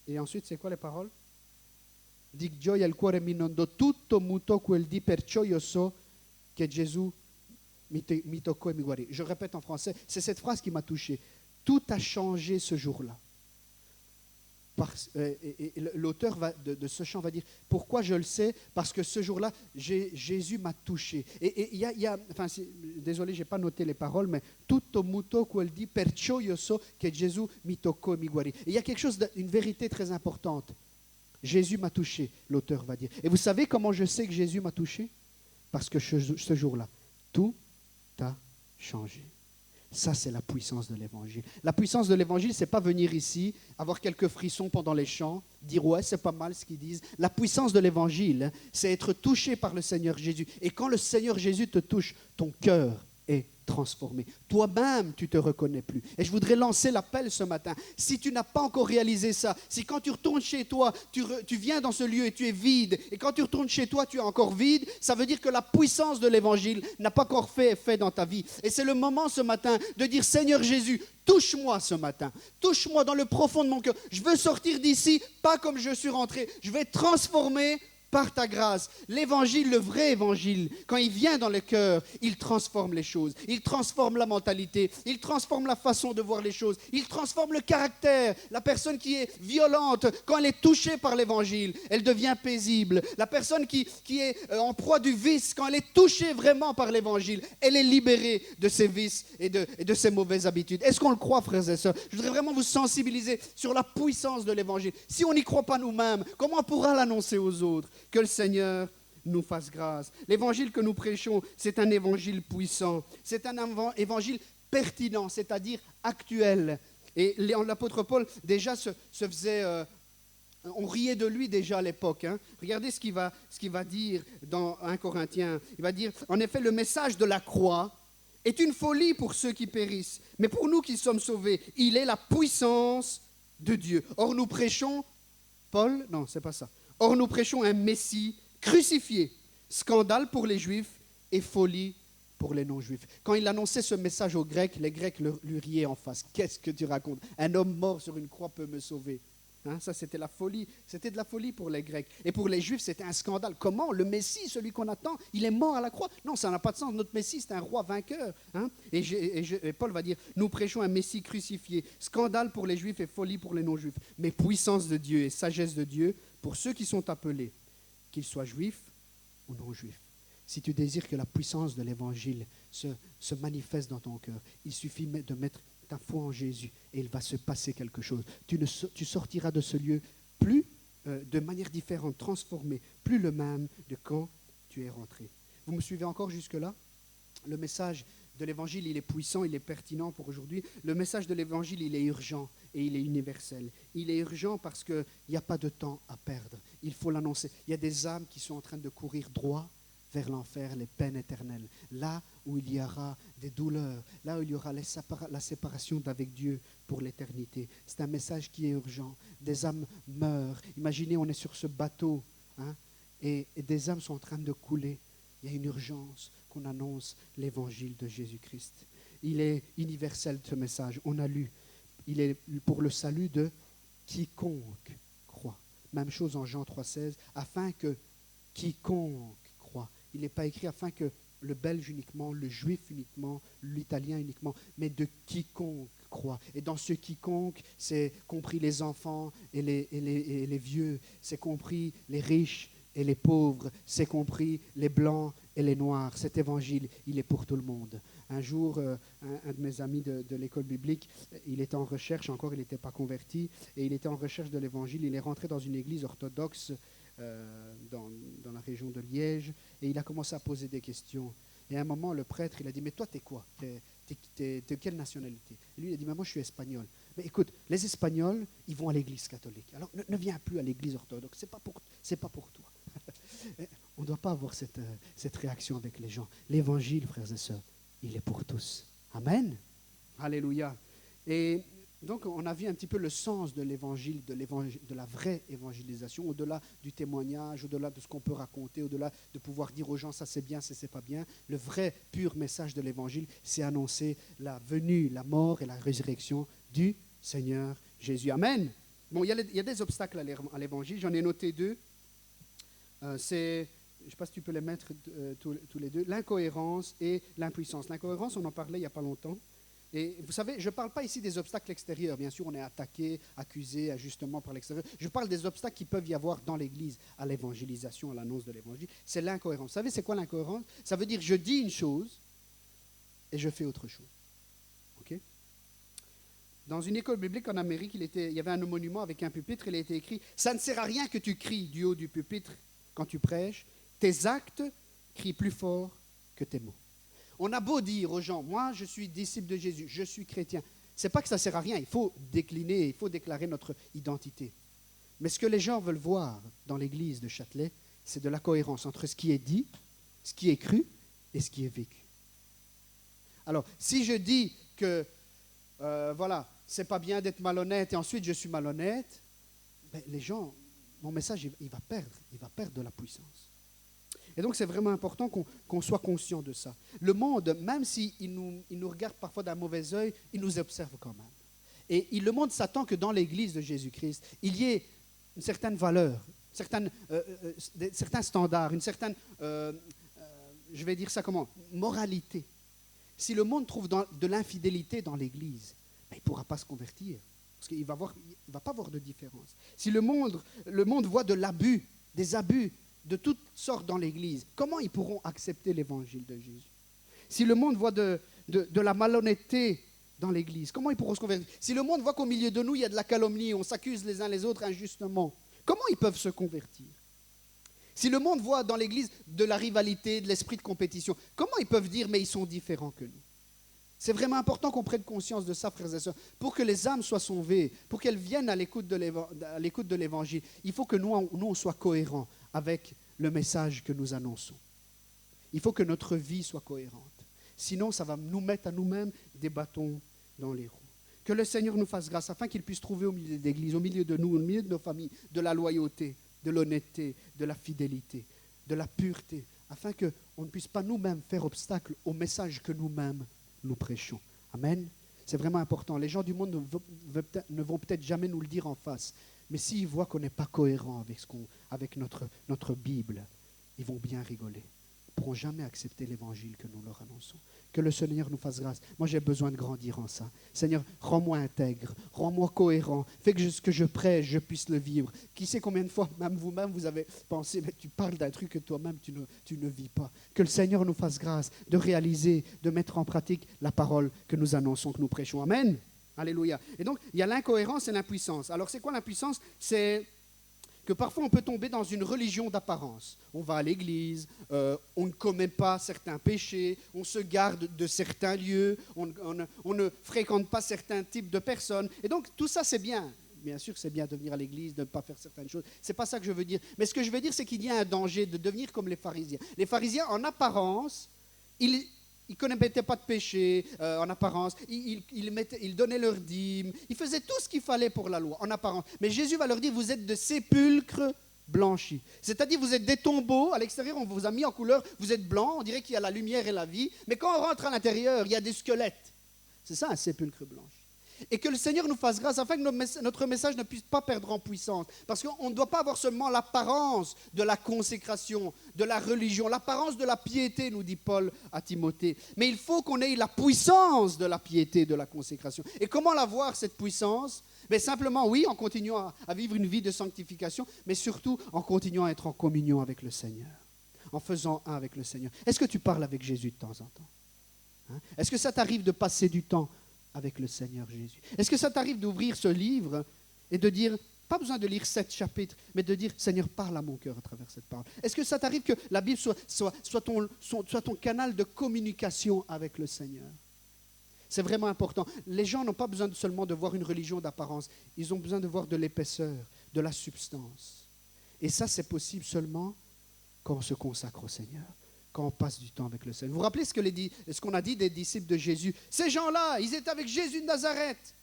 Et ensuite, c'est quoi les paroles? « Di gioia il cuore m'inondò, tutto mutò quel dì, perciò io so che Gesù mi toccò e mi guarì ». Je répète en français, c'est cette phrase qui m'a touché. Tout a changé ce jour-là. L'auteur de ce chant va dire « Pourquoi je le sais? Parce que ce jour-là, Jésus m'a touché. » Et il y a désolé, je n'ai pas noté les paroles, mais « Tutto muto quel di, perciò io so che Gesù mi toccò e mi guarì ». Et il y a quelque chose, une vérité très importante. Jésus m'a touché, l'auteur va dire. Et vous savez comment je sais que Jésus m'a touché? Parce que ce jour-là, tout a changé. Ça, c'est la puissance de l'Évangile. La puissance de l'Évangile, ce n'est pas venir ici, avoir quelques frissons pendant les chants, dire « ouais, c'est pas mal ce qu'ils disent ». La puissance de l'Évangile, c'est être touché par le Seigneur Jésus. Et quand le Seigneur Jésus te touche, ton cœur est transformé. Toi-même, tu ne te reconnais plus. Et je voudrais lancer l'appel ce matin. Si tu n'as pas encore réalisé ça, si quand tu retournes chez toi, tu viens dans ce lieu et tu es vide, et quand tu retournes chez toi, tu es encore vide, ça veut dire que la puissance de l'Évangile n'a pas encore fait effet dans ta vie. Et c'est le moment ce matin de dire « Seigneur Jésus, touche-moi ce matin. Touche-moi dans le profond de mon cœur. Je veux sortir d'ici, pas comme je suis rentré. Je vais être transformé par ta grâce. » L'évangile, le vrai évangile, quand il vient dans le cœur, il transforme les choses. Il transforme la mentalité. Il transforme la façon de voir les choses. Il transforme le caractère. La personne qui est violente, quand elle est touchée par l'évangile, elle devient paisible. La personne qui est en proie du vice, quand elle est touchée vraiment par l'évangile, elle est libérée de ses vices et de ses mauvaises habitudes. Est-ce qu'on le croit, frères et sœurs? Je voudrais vraiment vous sensibiliser sur la puissance de l'évangile. Si on n'y croit pas nous-mêmes, comment on pourra l'annoncer aux autres? Que le Seigneur nous fasse grâce. L'évangile que nous prêchons, c'est un évangile puissant. C'est un évangile pertinent, c'est-à-dire actuel. Et l'apôtre Paul, déjà, se faisait... on riait de lui déjà à l'époque. Regardez ce qu'il va dire dans 1 Corinthiens. Il va dire, en effet, le message de la croix est une folie pour ceux qui périssent. Mais pour nous qui sommes sauvés, il est la puissance de Dieu. Or, nous prêchons... Paul? Non, c'est pas ça. Or, nous prêchons un Messie crucifié, scandale pour les Juifs et folie pour les non-Juifs. Quand il annonçait ce message aux Grecs, les Grecs lui riaient en face. Qu'est-ce que tu racontes? Un homme mort sur une croix peut me sauver. Ça, c'était la folie. C'était de la folie pour les Grecs. Et pour les Juifs, c'était un scandale. Comment? Le Messie, celui qu'on attend, il est mort à la croix? Non, ça n'a pas de sens. Notre Messie, c'est un roi vainqueur. Et Paul va dire, nous prêchons un Messie crucifié. Scandale pour les Juifs et folie pour les non-Juifs. Mais puissance de Dieu et sagesse de Dieu pour ceux qui sont appelés, qu'ils soient juifs ou non-juifs. Si tu désires que la puissance de l'Évangile se manifeste dans ton cœur, il suffit de mettre ta foi en Jésus et il va se passer quelque chose. Tu sortiras de ce lieu plus de manière différente, transformé, plus le même de quand tu es rentré. Vous me suivez encore jusque-là? Le message de l'Évangile, il est puissant, il est pertinent pour aujourd'hui. Le message de l'Évangile, il est urgent et il est universel. Il est urgent parce qu'il n'y a pas de temps à perdre. Il faut l'annoncer. Il y a des âmes qui sont en train de courir droit vers l'enfer, les peines éternelles. Là où il y aura des douleurs, là où il y aura la séparation d'avec Dieu pour l'éternité. C'est un message qui est urgent. Des âmes meurent. Imaginez, on est sur ce bateau et des âmes sont en train de couler. Il y a une urgence qu'on annonce l'évangile de Jésus-Christ. Il est universel ce message. On a lu. Il est pour le salut de quiconque croit. Même chose en Jean 3,16. Afin que quiconque croit. Il n'est pas écrit afin que le Belge uniquement, le Juif uniquement, l'Italien uniquement, mais de quiconque croit. Et dans ce quiconque, c'est compris les enfants et les vieux, c'est compris les riches et les pauvres, c'est compris les blancs et les noirs. Cet évangile, il est pour tout le monde. Un jour, un de mes amis de l'école biblique, il était en recherche, encore il n'était pas converti, et il était en recherche de l'évangile. Il est rentré dans une église orthodoxe dans la région de Liège, et il a commencé à poser des questions. Et à un moment, le prêtre, il a dit, mais toi, t'es quoi? T'es de quelle nationalité? Et lui, il a dit, mais moi, je suis espagnol. Mais écoute, les Espagnols, ils vont à l'église catholique. Alors, ne viens plus à l'église orthodoxe, c'est pas pour toi. On ne doit pas avoir cette réaction avec les gens. L'évangile, frères et sœurs, il est pour tous. Amen. Alléluia. Et donc, on a vu un petit peu le sens de l'évangile, de la vraie évangélisation, au-delà du témoignage, au-delà de ce qu'on peut raconter, au-delà de pouvoir dire aux gens ça c'est bien, ça c'est pas bien. Le vrai, pur message de l'évangile, c'est annoncer la venue, la mort et la résurrection du Seigneur Jésus. Amen. Bon, il y a des obstacles à l'évangile. J'en ai noté 2. Je ne sais pas si tu peux les mettre tous les deux. L'incohérence et l'impuissance. L'incohérence, on en parlait il n'y a pas longtemps. Et vous savez, je ne parle pas ici des obstacles extérieurs. Bien sûr, on est attaqué, accusé injustement par l'extérieur. Je parle des obstacles qui peuvent y avoir dans l'Église à l'évangélisation, à l'annonce de l'Évangile. C'est l'incohérence. Vous savez, c'est quoi l'incohérence? Ça veut dire je dis une chose et je fais autre chose. OK? Dans une école biblique en Amérique, il y avait un monument avec un pupitre. Il a été écrit « Ça ne sert à rien que tu cries du haut du pupitre quand tu prêches. Tes actes crient plus fort que tes mots. » On a beau dire aux gens, moi je suis disciple de Jésus, je suis chrétien. Ce n'est pas que ça ne sert à rien, il faut décliner, il faut déclarer notre identité. Mais ce que les gens veulent voir dans l'église de Châtelet, c'est de la cohérence entre ce qui est dit, ce qui est cru et ce qui est vécu. Alors, si je dis que, voilà, c'est pas bien d'être malhonnête et ensuite je suis malhonnête, ben, les gens, mon message, il va perdre de la puissance. Et donc, c'est vraiment important qu'on soit conscient de ça. Le monde, même s'il nous regarde parfois d'un mauvais œil, il nous observe quand même. Et le monde s'attend que dans l'Église de Jésus-Christ, il y ait une certaine valeur, certains standards, une certaine, je vais dire ça comment, moralité. Si le monde trouve de l'infidélité dans l'Église, ben, il ne pourra pas se convertir, parce qu'il ne va pas voir de différence. Si le monde voit de l'abus, des abus, de toutes sortes dans l'Église, comment ils pourront accepter l'évangile de Jésus? Si le monde voit de la malhonnêteté dans l'Église, comment ils pourront se convertir? Si le monde voit qu'au milieu de nous, il y a de la calomnie, on s'accuse les uns les autres injustement, comment ils peuvent se convertir? Si le monde voit dans l'Église de la rivalité, de l'esprit de compétition, comment ils peuvent dire « mais ils sont différents que nous » ? C'est vraiment important qu'on prenne conscience de ça, frères et sœurs, pour que les âmes soient sauvées, pour qu'elles viennent à l'écoute de l'Évangile. Il faut que nous, on soit cohérents avec le message que nous annonçons. Il faut que notre vie soit cohérente. Sinon, ça va nous mettre à nous-mêmes des bâtons dans les roues. Que le Seigneur nous fasse grâce, afin qu'il puisse trouver au milieu de l'Église, au milieu de nous, au milieu de nos familles, de la loyauté, de l'honnêteté, de la fidélité, de la pureté, afin qu'on ne puisse pas nous-mêmes faire obstacle au message que nous-mêmes nous prêchons. Amen. C'est vraiment important. Les gens du monde ne vont peut-être jamais nous le dire en face, mais s'ils voient qu'on n'est pas cohérent avec notre Bible, ils vont bien rigoler. Ils ne pourront jamais accepter l'évangile que nous leur annonçons. Que le Seigneur nous fasse grâce. Moi, j'ai besoin de grandir en ça. Seigneur, rends-moi intègre, rends-moi cohérent. Fais que ce que je prêche, je puisse le vivre. Qui sait combien de fois, même vous-même, vous avez pensé, mais tu parles d'un truc que toi-même, tu ne vis pas. Que le Seigneur nous fasse grâce de réaliser, de mettre en pratique la parole que nous annonçons, que nous prêchons. Amen. Alléluia. Et donc, il y a l'incohérence et l'impuissance. Alors, c'est quoi l'impuissance? C'est que parfois on peut tomber dans une religion d'apparence. On va à l'église, on ne commet pas certains péchés, on se garde de certains lieux, on ne fréquente pas certains types de personnes. Et donc tout ça c'est bien. Bien sûr c'est bien de venir à l'église, de ne pas faire certaines choses. Ce n'est pas ça que je veux dire. Mais ce que je veux dire c'est qu'il y a un danger de devenir comme les pharisiens. Les pharisiens en apparence, ils ne commettaient pas de péché en apparence, ils donnaient leur dîme, ils faisaient tout ce qu'il fallait pour la loi en apparence. Mais Jésus va leur dire, vous êtes de sépulcres blanchis. C'est-à-dire, vous êtes des tombeaux, à l'extérieur on vous a mis en couleur, vous êtes blancs, on dirait qu'il y a la lumière et la vie, mais quand on rentre à l'intérieur, il y a des squelettes. C'est ça un sépulcre blanchi. Et que le Seigneur nous fasse grâce afin que notre message ne puisse pas perdre en puissance. Parce qu'on ne doit pas avoir seulement l'apparence de la consécration, de la religion, l'apparence de la piété, nous dit Paul à Timothée. Mais il faut qu'on ait la puissance de la piété, de la consécration. Et comment l'avoir, cette puissance? Mais simplement, oui, en continuant à vivre une vie de sanctification, mais surtout en continuant à être en communion avec le Seigneur. en faisant un avec le Seigneur. Est-ce que tu parles avec Jésus de temps en temps? Est-ce que ça t'arrive de passer du temps avec le Seigneur Jésus? Est-ce que ça t'arrive d'ouvrir ce livre et de dire, pas besoin de lire 7 chapitres, mais de dire, Seigneur, parle à mon cœur à travers cette parole? Est-ce que ça t'arrive que la Bible soit ton canal de communication avec le Seigneur? C'est vraiment important. Les gens n'ont pas besoin seulement de voir une religion d'apparence, ils ont besoin de voir de l'épaisseur, de la substance. Et ça, c'est possible seulement quand on se consacre au Seigneur, quand on passe du temps avec le Seigneur. Vous vous rappelez ce qu'on a dit des disciples de Jésus? Ces gens-là, ils étaient avec Jésus de Nazareth.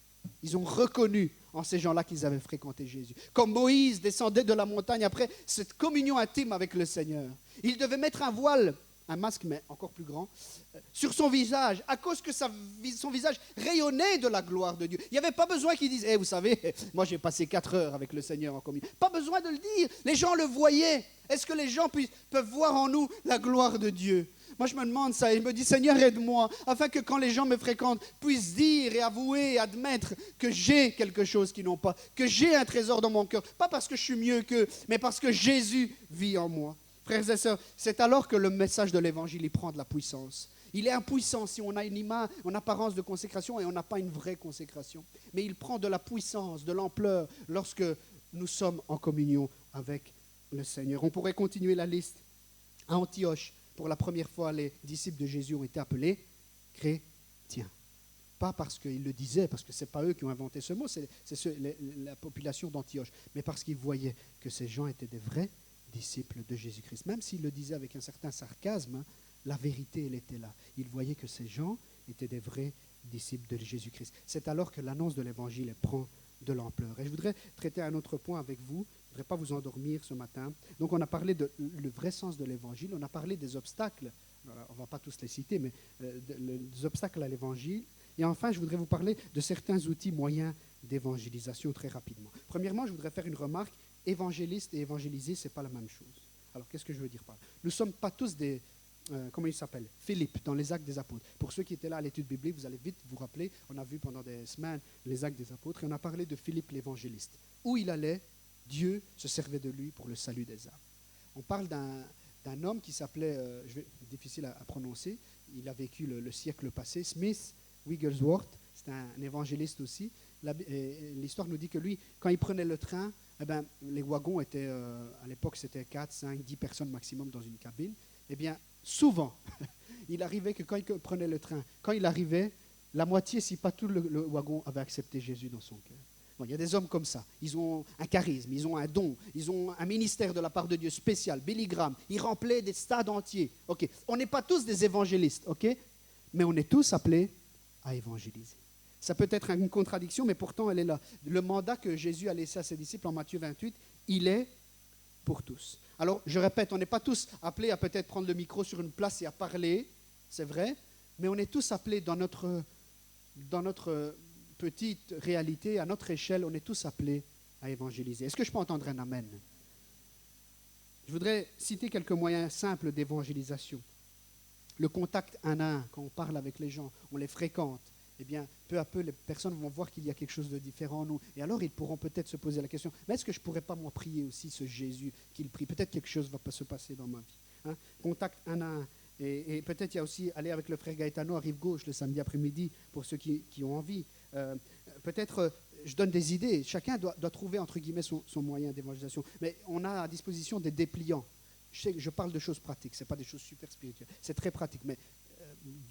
Ils ont reconnu en ces gens-là qu'ils avaient fréquenté Jésus. Comme Moïse descendait de la montagne après cette communion intime avec le Seigneur. Il devait mettre un voile, un masque, mais encore plus grand, sur son visage, à cause que son visage rayonnait de la gloire de Dieu. Il n'y avait pas besoin qu'il dise, vous savez, moi j'ai passé 4 heures avec le Seigneur en communion. Pas besoin de le dire, les gens le voyaient. Est-ce que les gens peuvent voir en nous la gloire de Dieu? Moi, je me demande ça et je me dis, Seigneur, aide-moi, afin que quand les gens me fréquentent, puissent dire et avouer et admettre que j'ai quelque chose qu'ils n'ont pas, que j'ai un trésor dans mon cœur. Pas parce que je suis mieux qu'eux, mais parce que Jésus vit en moi. Frères et sœurs, c'est alors que le message de l'Évangile, il prend de la puissance. Il est impuissant si on a une apparence de consécration et on n'a pas une vraie consécration. Mais il prend de la puissance, de l'ampleur, lorsque nous sommes en communion avec le Seigneur. On pourrait continuer la liste. À Antioche, pour la première fois, les disciples de Jésus ont été appelés chrétiens. Pas parce qu'ils le disaient, parce que ce n'est pas eux qui ont inventé ce mot, c'est la population d'Antioche, mais parce qu'ils voyaient que ces gens étaient des vrais disciples de Jésus-Christ. Même s'ils le disaient avec un certain sarcasme, la vérité, elle était là. Ils voyaient que ces gens étaient des vrais disciples de Jésus-Christ. C'est alors que l'annonce de l'Évangile prend de l'ampleur. Et je voudrais traiter un autre point avec vous. Je ne voudrais pas vous endormir ce matin. Donc on a parlé le vrai sens de l'Évangile. On a parlé des obstacles. Alors, on ne va pas tous les citer, mais des obstacles à l'Évangile. Et enfin, je voudrais vous parler de certains outils moyens d'évangélisation très rapidement. Premièrement, je voudrais faire une remarque. Évangéliste et évangéliser, ce n'est pas la même chose. Alors, qu'est-ce que je veux dire par là? Nous ne sommes pas tous des... comment il s'appelle? Philippe, dans les Actes des Apôtres. Pour ceux qui étaient là à l'étude biblique, vous allez vite vous rappeler, on a vu pendant des semaines les Actes des Apôtres, et on a parlé de Philippe l'évangéliste. Où il allait, Dieu se servait de lui pour le salut des âmes. On parle d'un homme qui s'appelait, difficile à prononcer, il a vécu le siècle passé, Smith Wigglesworth, c'est un évangéliste aussi. L'histoire nous dit que lui, quand il prenait le train, les wagons étaient, à l'époque c'était 4, 5, 10 personnes maximum dans une cabine. Eh bien, souvent, il arrivait que quand il prenait le train, quand il arrivait, la moitié, si pas tout le wagon, avait accepté Jésus dans son cœur. Bon, il y a des hommes comme ça. Ils ont un charisme, ils ont un don, ils ont un ministère de la part de Dieu spécial. Billy Graham, il remplait des stades entiers. Okay. On n'est pas tous des évangélistes, okay? Mais on est tous appelés à évangéliser. Ça peut être une contradiction, mais pourtant elle est là. Le mandat que Jésus a laissé à ses disciples en Matthieu 28, il est pour tous. Alors, je répète, on n'est pas tous appelés à peut-être prendre le micro sur une place et à parler, c'est vrai, mais on est tous appelés dans notre petite réalité, à notre échelle, on est tous appelés à évangéliser. Est-ce que je peux entendre un amen? Je voudrais citer quelques moyens simples d'évangélisation. Le contact un à un, quand on parle avec les gens, on les fréquente, eh bien, peu à peu, les personnes vont voir qu'il y a quelque chose de différent en nous. Et alors, ils pourront peut-être se poser la question, mais est-ce que je ne pourrais pas, moi, prier aussi ce Jésus qu'il prie? Peut-être quelque chose va se passer dans ma vie. Hein? Contact un à un. Et peut-être il y a aussi aller avec le frère Gaetano à Rive-Gauche le samedi après-midi, pour ceux qui ont envie. Peut-être, je donne des idées. Chacun doit trouver, entre guillemets, son moyen d'évangélisation. Mais on a à disposition des dépliants. Je parle de choses pratiques, ce n'est pas des choses super spirituelles. C'est très pratique, mais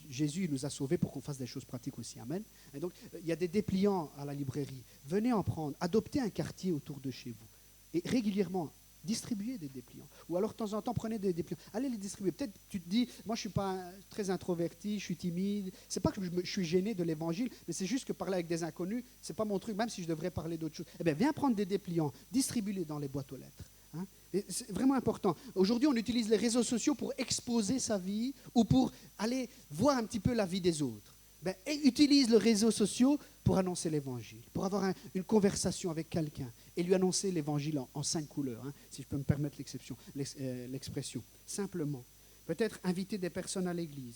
Jésus nous a sauvés pour qu'on fasse des choses pratiques aussi. Amen. Et donc, il y a des dépliants à la librairie. Venez en prendre. Adoptez un quartier autour de chez vous. Et régulièrement, distribuez des dépliants. Ou alors, de temps en temps, prenez des dépliants. Allez les distribuer. Peut-être tu te dis, moi, je ne suis pas très introverti, je suis timide. Ce n'est pas que je suis gêné de l'évangile, mais c'est juste que parler avec des inconnus, ce n'est pas mon truc, même si je devrais parler d'autre chose. Eh bien, viens prendre des dépliants. Distribue-les dans les boîtes aux lettres. Hein? Et c'est vraiment important. Aujourd'hui, on utilise les réseaux sociaux pour exposer sa vie ou pour aller voir un petit peu la vie des autres. Utilise les réseaux sociaux pour annoncer l'évangile, pour avoir une conversation avec quelqu'un et lui annoncer l'évangile en 5 couleurs, hein, si je peux me permettre l'expression. Simplement. Peut-être inviter des personnes à l'église.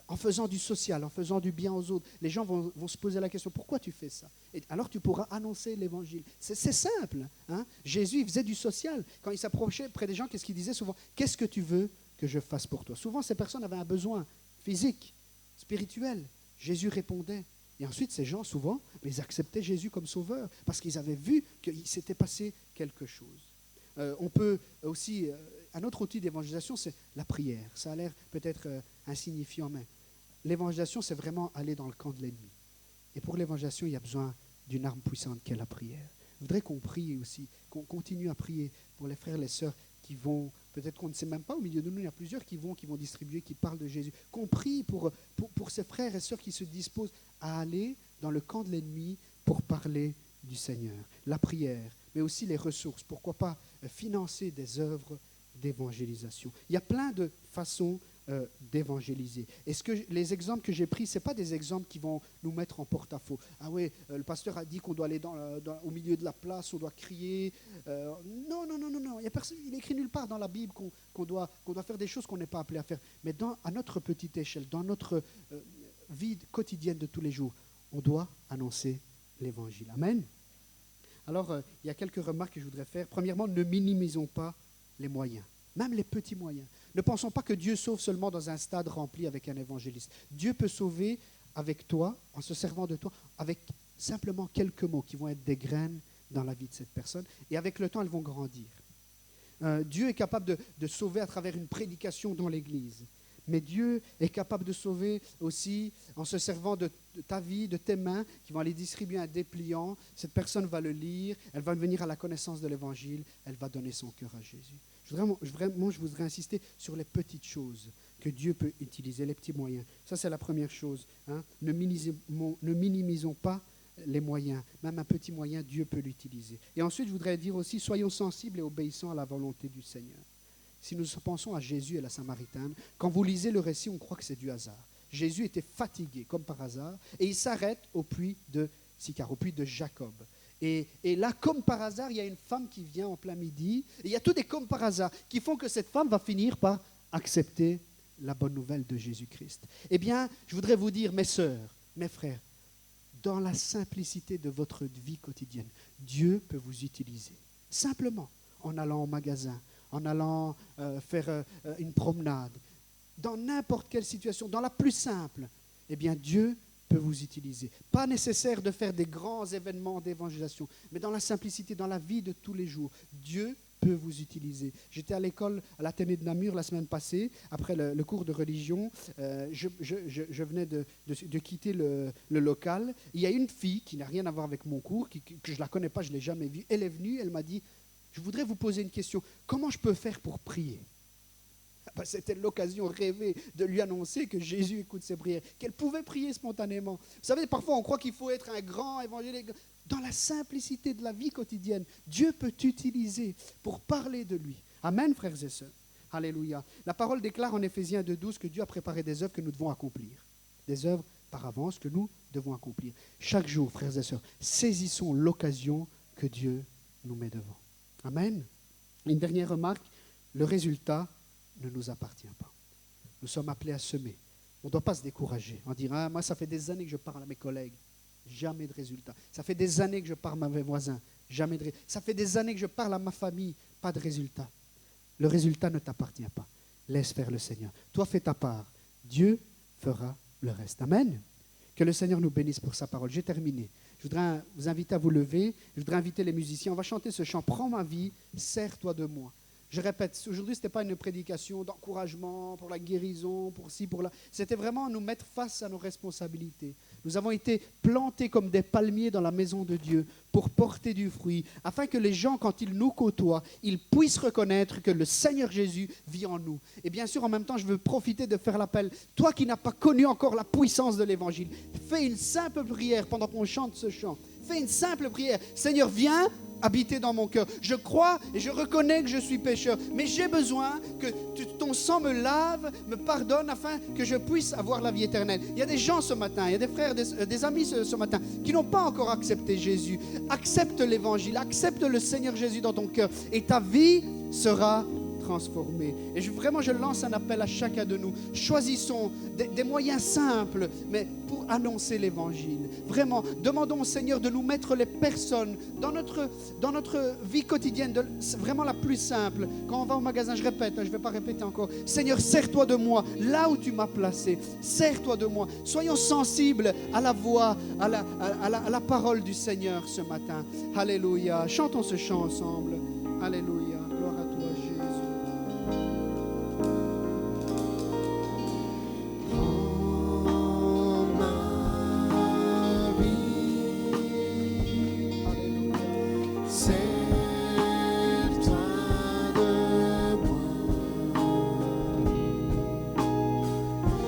en faisant du social, en faisant du bien aux autres, les gens vont se poser la question, pourquoi tu fais ça? Et alors tu pourras annoncer l'évangile. C'est simple. Hein? Jésus, il faisait du social. Quand il s'approchait près des gens, qu'est-ce qu'il disait souvent? Qu'est-ce que tu veux que je fasse pour toi? Souvent, ces personnes avaient un besoin physique, spirituel. Jésus répondait. Et ensuite, ces gens, souvent, ils acceptaient Jésus comme sauveur parce qu'ils avaient vu qu'il s'était passé quelque chose. On peut aussi, un autre outil d'évangélisation, c'est la prière. Ça a l'air peut-être insignifiant, mais l'évangélisation, c'est vraiment aller dans le camp de l'ennemi. Et pour l'évangélisation, il y a besoin d'une arme puissante qu'est la prière. Je voudrais qu'on prie aussi, qu'on continue à prier pour les frères et les sœurs qui vont, peut-être qu'on ne sait même pas, au milieu de nous, il y a plusieurs qui vont distribuer, qui parlent de Jésus. Qu'on prie pour ces frères et sœurs qui se disposent à aller dans le camp de l'ennemi pour parler du Seigneur. La prière, mais aussi les ressources. Pourquoi pas financer des œuvres d'évangélisation. Il y a plein de façons d'évangéliser. Est-ce que les exemples que j'ai pris, ce n'est pas des exemples qui vont nous mettre en porte-à-faux? Ah oui, le pasteur a dit qu'on doit aller au milieu de la place, on doit crier. Non. Il y a personne, il est écrit nulle part dans la Bible qu'on doit faire des choses qu'on n'est pas appelé à faire. Mais à notre petite échelle, dans notre vie quotidienne de tous les jours, on doit annoncer l'évangile. Amen. Alors, il y a quelques remarques que je voudrais faire. Premièrement, ne minimisons pas les moyens, même les petits moyens. Ne pensons pas que Dieu sauve seulement dans un stade rempli avec un évangéliste. Dieu peut sauver avec toi, en se servant de toi, avec simplement quelques mots qui vont être des graines dans la vie de cette personne. Et avec le temps, elles vont grandir. Dieu est capable de sauver à travers une prédication dans l'Église. Mais Dieu est capable de sauver aussi en se servant de ta vie, de tes mains, qui vont aller distribuer un dépliant. Cette personne va le lire, elle va venir à la connaissance de l'Évangile, elle va donner son cœur à Jésus. Je voudrais insister sur les petites choses que Dieu peut utiliser, les petits moyens. Ça, c'est la première chose. Hein. Ne minimisons pas les moyens. Même un petit moyen, Dieu peut l'utiliser. Et ensuite, je voudrais dire aussi, soyons sensibles et obéissants à la volonté du Seigneur. Si nous pensons à Jésus et la Samaritaine, quand vous lisez le récit, on croit que c'est du hasard. Jésus était fatigué, comme par hasard, et il s'arrête au puits de Sychar, au puits de Jacob. Et là, comme par hasard, il y a une femme qui vient en plein midi, et il y a tous des comme par hasard qui font que cette femme va finir par accepter la bonne nouvelle de Jésus-Christ. Eh bien, je voudrais vous dire, mes sœurs, mes frères, dans la simplicité de votre vie quotidienne, Dieu peut vous utiliser, simplement en allant au magasin, en allant faire une promenade, dans n'importe quelle situation, dans la plus simple, eh bien Dieu peut vous utiliser. Pas nécessaire de faire des grands événements d'évangélisation, mais dans la simplicité, dans la vie de tous les jours, Dieu peut vous utiliser. J'étais à l'école, à l'Athénée de Namur la semaine passée, après le cours de religion, je venais de quitter le local. Il y a une fille qui n'a rien à voir avec mon cours, que je ne la connais pas, je ne l'ai jamais vue. Elle est venue, elle m'a dit, je voudrais vous poser une question. Comment je peux faire pour prier? C'était l'occasion rêvée de lui annoncer que Jésus écoute ses prières, qu'elle pouvait prier spontanément. Vous savez, parfois on croit qu'il faut être un grand évangélique. Dans la simplicité de la vie quotidienne, Dieu peut t'utiliser pour parler de lui. Amen, frères et sœurs. Alléluia. La parole déclare en Éphésiens 2,12 que Dieu a préparé des œuvres que nous devons accomplir. Des œuvres par avance que nous devons accomplir. Chaque jour, frères et sœurs, saisissons l'occasion que Dieu nous met devant. Amen. Une dernière remarque, le résultat ne nous appartient pas. Nous sommes appelés à semer. On ne doit pas se décourager en disant, ah, moi ça fait des années que je parle à mes collègues, jamais de résultat. Ça fait des années que je parle à mes voisins, jamais de résultat. Ça fait des années que je parle à ma famille, pas de résultat. Le résultat ne t'appartient pas. Laisse faire le Seigneur. Toi, fais ta part. Dieu fera le reste. Amen. Que le Seigneur nous bénisse pour sa parole. J'ai terminé. Je voudrais vous inviter à vous lever. Je voudrais inviter les musiciens. On va chanter ce chant. Prends ma vie, sers-toi de moi. Je répète, aujourd'hui, ce n'était pas une prédication d'encouragement pour la guérison, pour ci, pour là. C'était vraiment nous mettre face à nos responsabilités. Nous avons été plantés comme des palmiers dans la maison de Dieu pour porter du fruit, afin que les gens, quand ils nous côtoient, ils puissent reconnaître que le Seigneur Jésus vit en nous. Et bien sûr, en même temps, je veux profiter de faire l'appel. Toi qui n'as pas connu encore la puissance de l'Évangile, fais une simple prière pendant qu'on chante ce chant. Fais une simple prière. Seigneur, viens habiter dans mon cœur. Je crois et je reconnais que je suis pécheur, mais j'ai besoin que ton sang me lave, me pardonne, afin que je puisse avoir la vie éternelle. Il y a des gens ce matin, il y a des frères, des amis ce matin, qui n'ont pas encore accepté Jésus. Accepte l'Évangile, accepte le Seigneur Jésus dans ton cœur, et ta vie sera transformer. Et vraiment, je lance un appel à chacun de nous. Choisissons des moyens simples, mais pour annoncer l'Évangile. Vraiment, demandons au Seigneur de nous mettre les personnes dans notre vie quotidienne, vraiment la plus simple. Quand on va au magasin, je répète, je ne vais pas répéter encore. Seigneur, sers-toi de moi, là où tu m'as placé. Sers-toi de moi. Soyons sensibles à la voix, à la parole du Seigneur ce matin. Alléluia. Chantons ce chant ensemble. Alléluia. Gloire à toi, Jésus. Prends ma vie. Alléluia. Sers-toi de moi.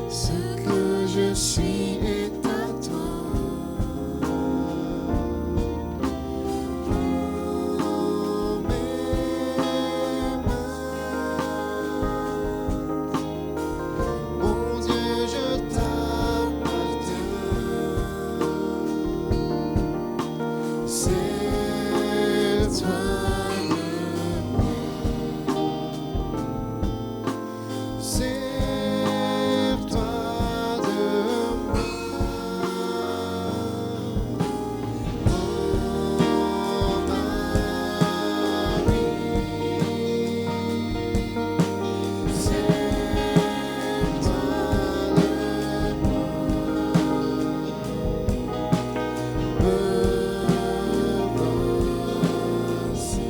Ce que je suis est à toi. Prends mes mains. Mon Dieu, je t'appartiens. Sers-toi de moi. Sers-toi de moi. Prends ma vie. Sers-toi de moi. Me voici.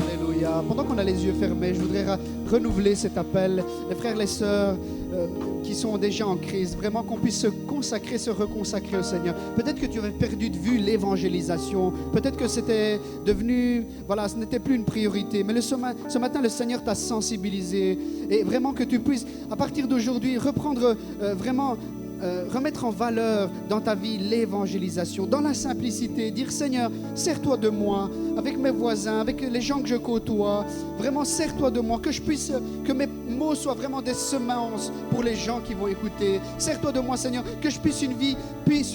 Alléluia. Pendant qu'on a les yeux fermés, je voudrais renouveler cet appel. Les frères, les sœurs qui sont déjà en crise, vraiment qu'on puisse se consacrer, se reconsacrer au Seigneur. Peut-être que tu avais perdu de vue l'évangélisation. Peut-être que c'était devenu, voilà, ce n'était plus une priorité. Mais ce matin, le Seigneur t'a sensibilisé. Et vraiment que tu puisses, à partir d'aujourd'hui, reprendre remettre en valeur dans ta vie l'évangélisation, dans la simplicité, dire Seigneur, sers-toi de moi, avec mes voisins, avec les gens que je côtoie, vraiment sers-toi de moi, que mes mots soient vraiment des semences pour les gens qui vont écouter. Sers-toi de moi Seigneur, que je puisse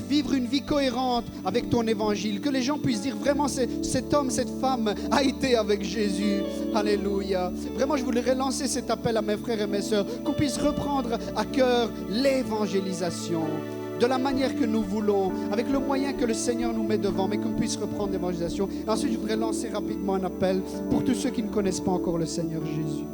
vivre une vie cohérente avec ton évangile, que les gens puissent dire vraiment cet homme, cette femme a été avec Jésus. Alléluia. Vraiment je voudrais lancer cet appel à mes frères et mes sœurs, qu'on puisse reprendre à cœur l'évangélisation de la manière que nous voulons, avec le moyen que le Seigneur nous met devant, mais qu'on puisse reprendre l'évangélisation. Et ensuite je voudrais lancer rapidement un appel pour tous ceux qui ne connaissent pas encore le Seigneur Jésus,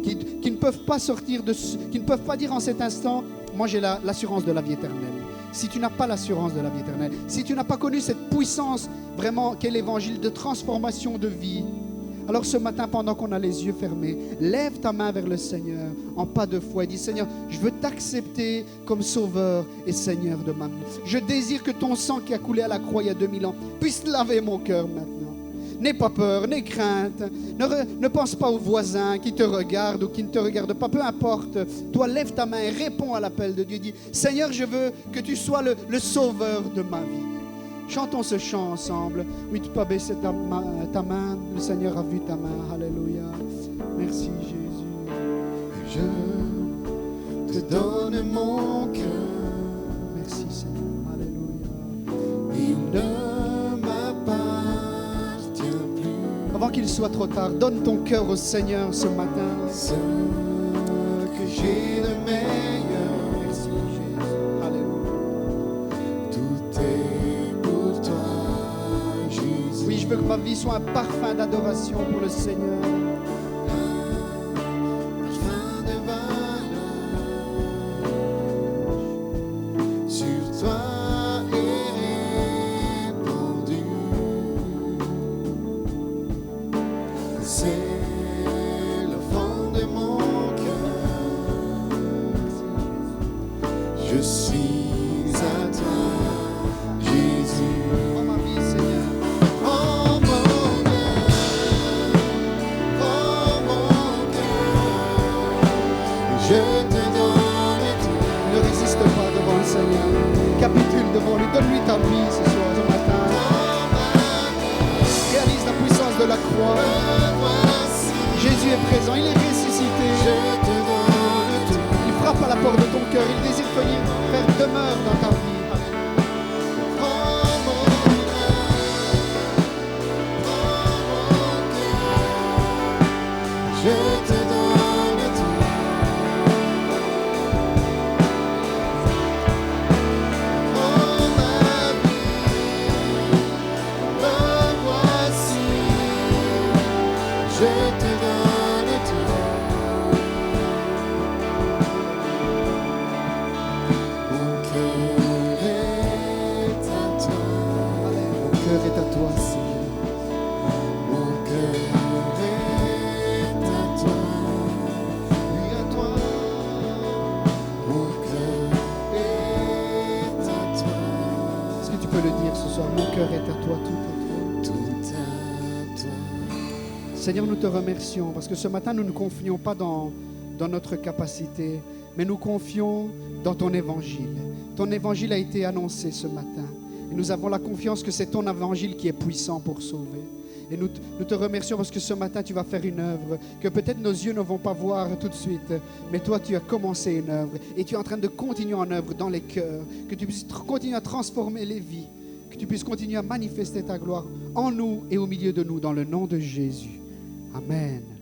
qui ne peuvent pas qui ne peuvent pas dire en cet instant, moi j'ai l'assurance de la vie éternelle. Si tu n'as pas l'assurance de la vie éternelle, si tu n'as pas connu cette puissance vraiment qu'est l'évangile de transformation de vie, alors ce matin, pendant qu'on a les yeux fermés, lève ta main vers le Seigneur en pas de foi et dis Seigneur, je veux t'accepter comme sauveur et Seigneur de ma vie. Je désire que ton sang qui a coulé à la croix il y a 2000 ans puisse laver mon cœur maintenant. N'aie pas peur, n'aie crainte. Ne pense pas aux voisins qui te regardent ou qui ne te regardent pas. Peu importe. Toi, lève ta main et réponds à l'appel de Dieu. Dis, Seigneur, je veux que tu sois le sauveur de ma vie. Chantons ce chant ensemble. Oui, tu peux baisser ta main. Le Seigneur a vu ta main. Alléluia. Merci, Jésus. Je te donne mon cœur. Merci, Seigneur. Alléluia. Il ne m'appartient plus. Avant qu'il soit trop tard, donne ton cœur au Seigneur ce matin. Ce que j'ai de meilleur. Merci, Jésus. Alléluia. Tout est pour toi, Jésus. Oui, je veux que ma vie soit un parfum d'adoration pour le Seigneur. Parfum de valeur. Sur toi est répandu. C'est le fond de mon cœur. Je suis à toi, Jésus. Prends ma vie, Seigneur. Prends mon cœur, prends mon cœur. Je te donne tout. Ne résiste pas devant le Seigneur. Capitule devant lui. Donne-lui ta vie ce soir, ce matin. Prends ma vie, Réalise la puissance de la croix. me voici. Jésus est présent. Il est ressuscité. Je te donne tout. Il frappe à la porte de ton cœur. Il désire venir faire demeure dans ta vie. Prends mon âme, prends mon cœur. Je te donne cœur est à toi, Seigneur. Mon cœur est à toi. Oui, à toi. Mon cœur est à toi. Est-ce que tu peux le dire ce soir? Mon cœur est à toi, tout à toi. Tout à toi. Seigneur, nous te remercions parce que ce matin, nous ne confions pas dans notre capacité, mais nous confions dans ton évangile. Ton évangile a été annoncé ce matin. Et nous avons la confiance que c'est ton évangile qui est puissant pour sauver. Et nous te remercions parce que ce matin, tu vas faire une œuvre que peut-être nos yeux ne vont pas voir tout de suite. Mais toi, tu as commencé une œuvre et tu es en train de continuer en œuvre dans les cœurs. Que tu puisses continuer à transformer les vies. Que tu puisses continuer à manifester ta gloire en nous et au milieu de nous, dans le nom de Jésus. Amen.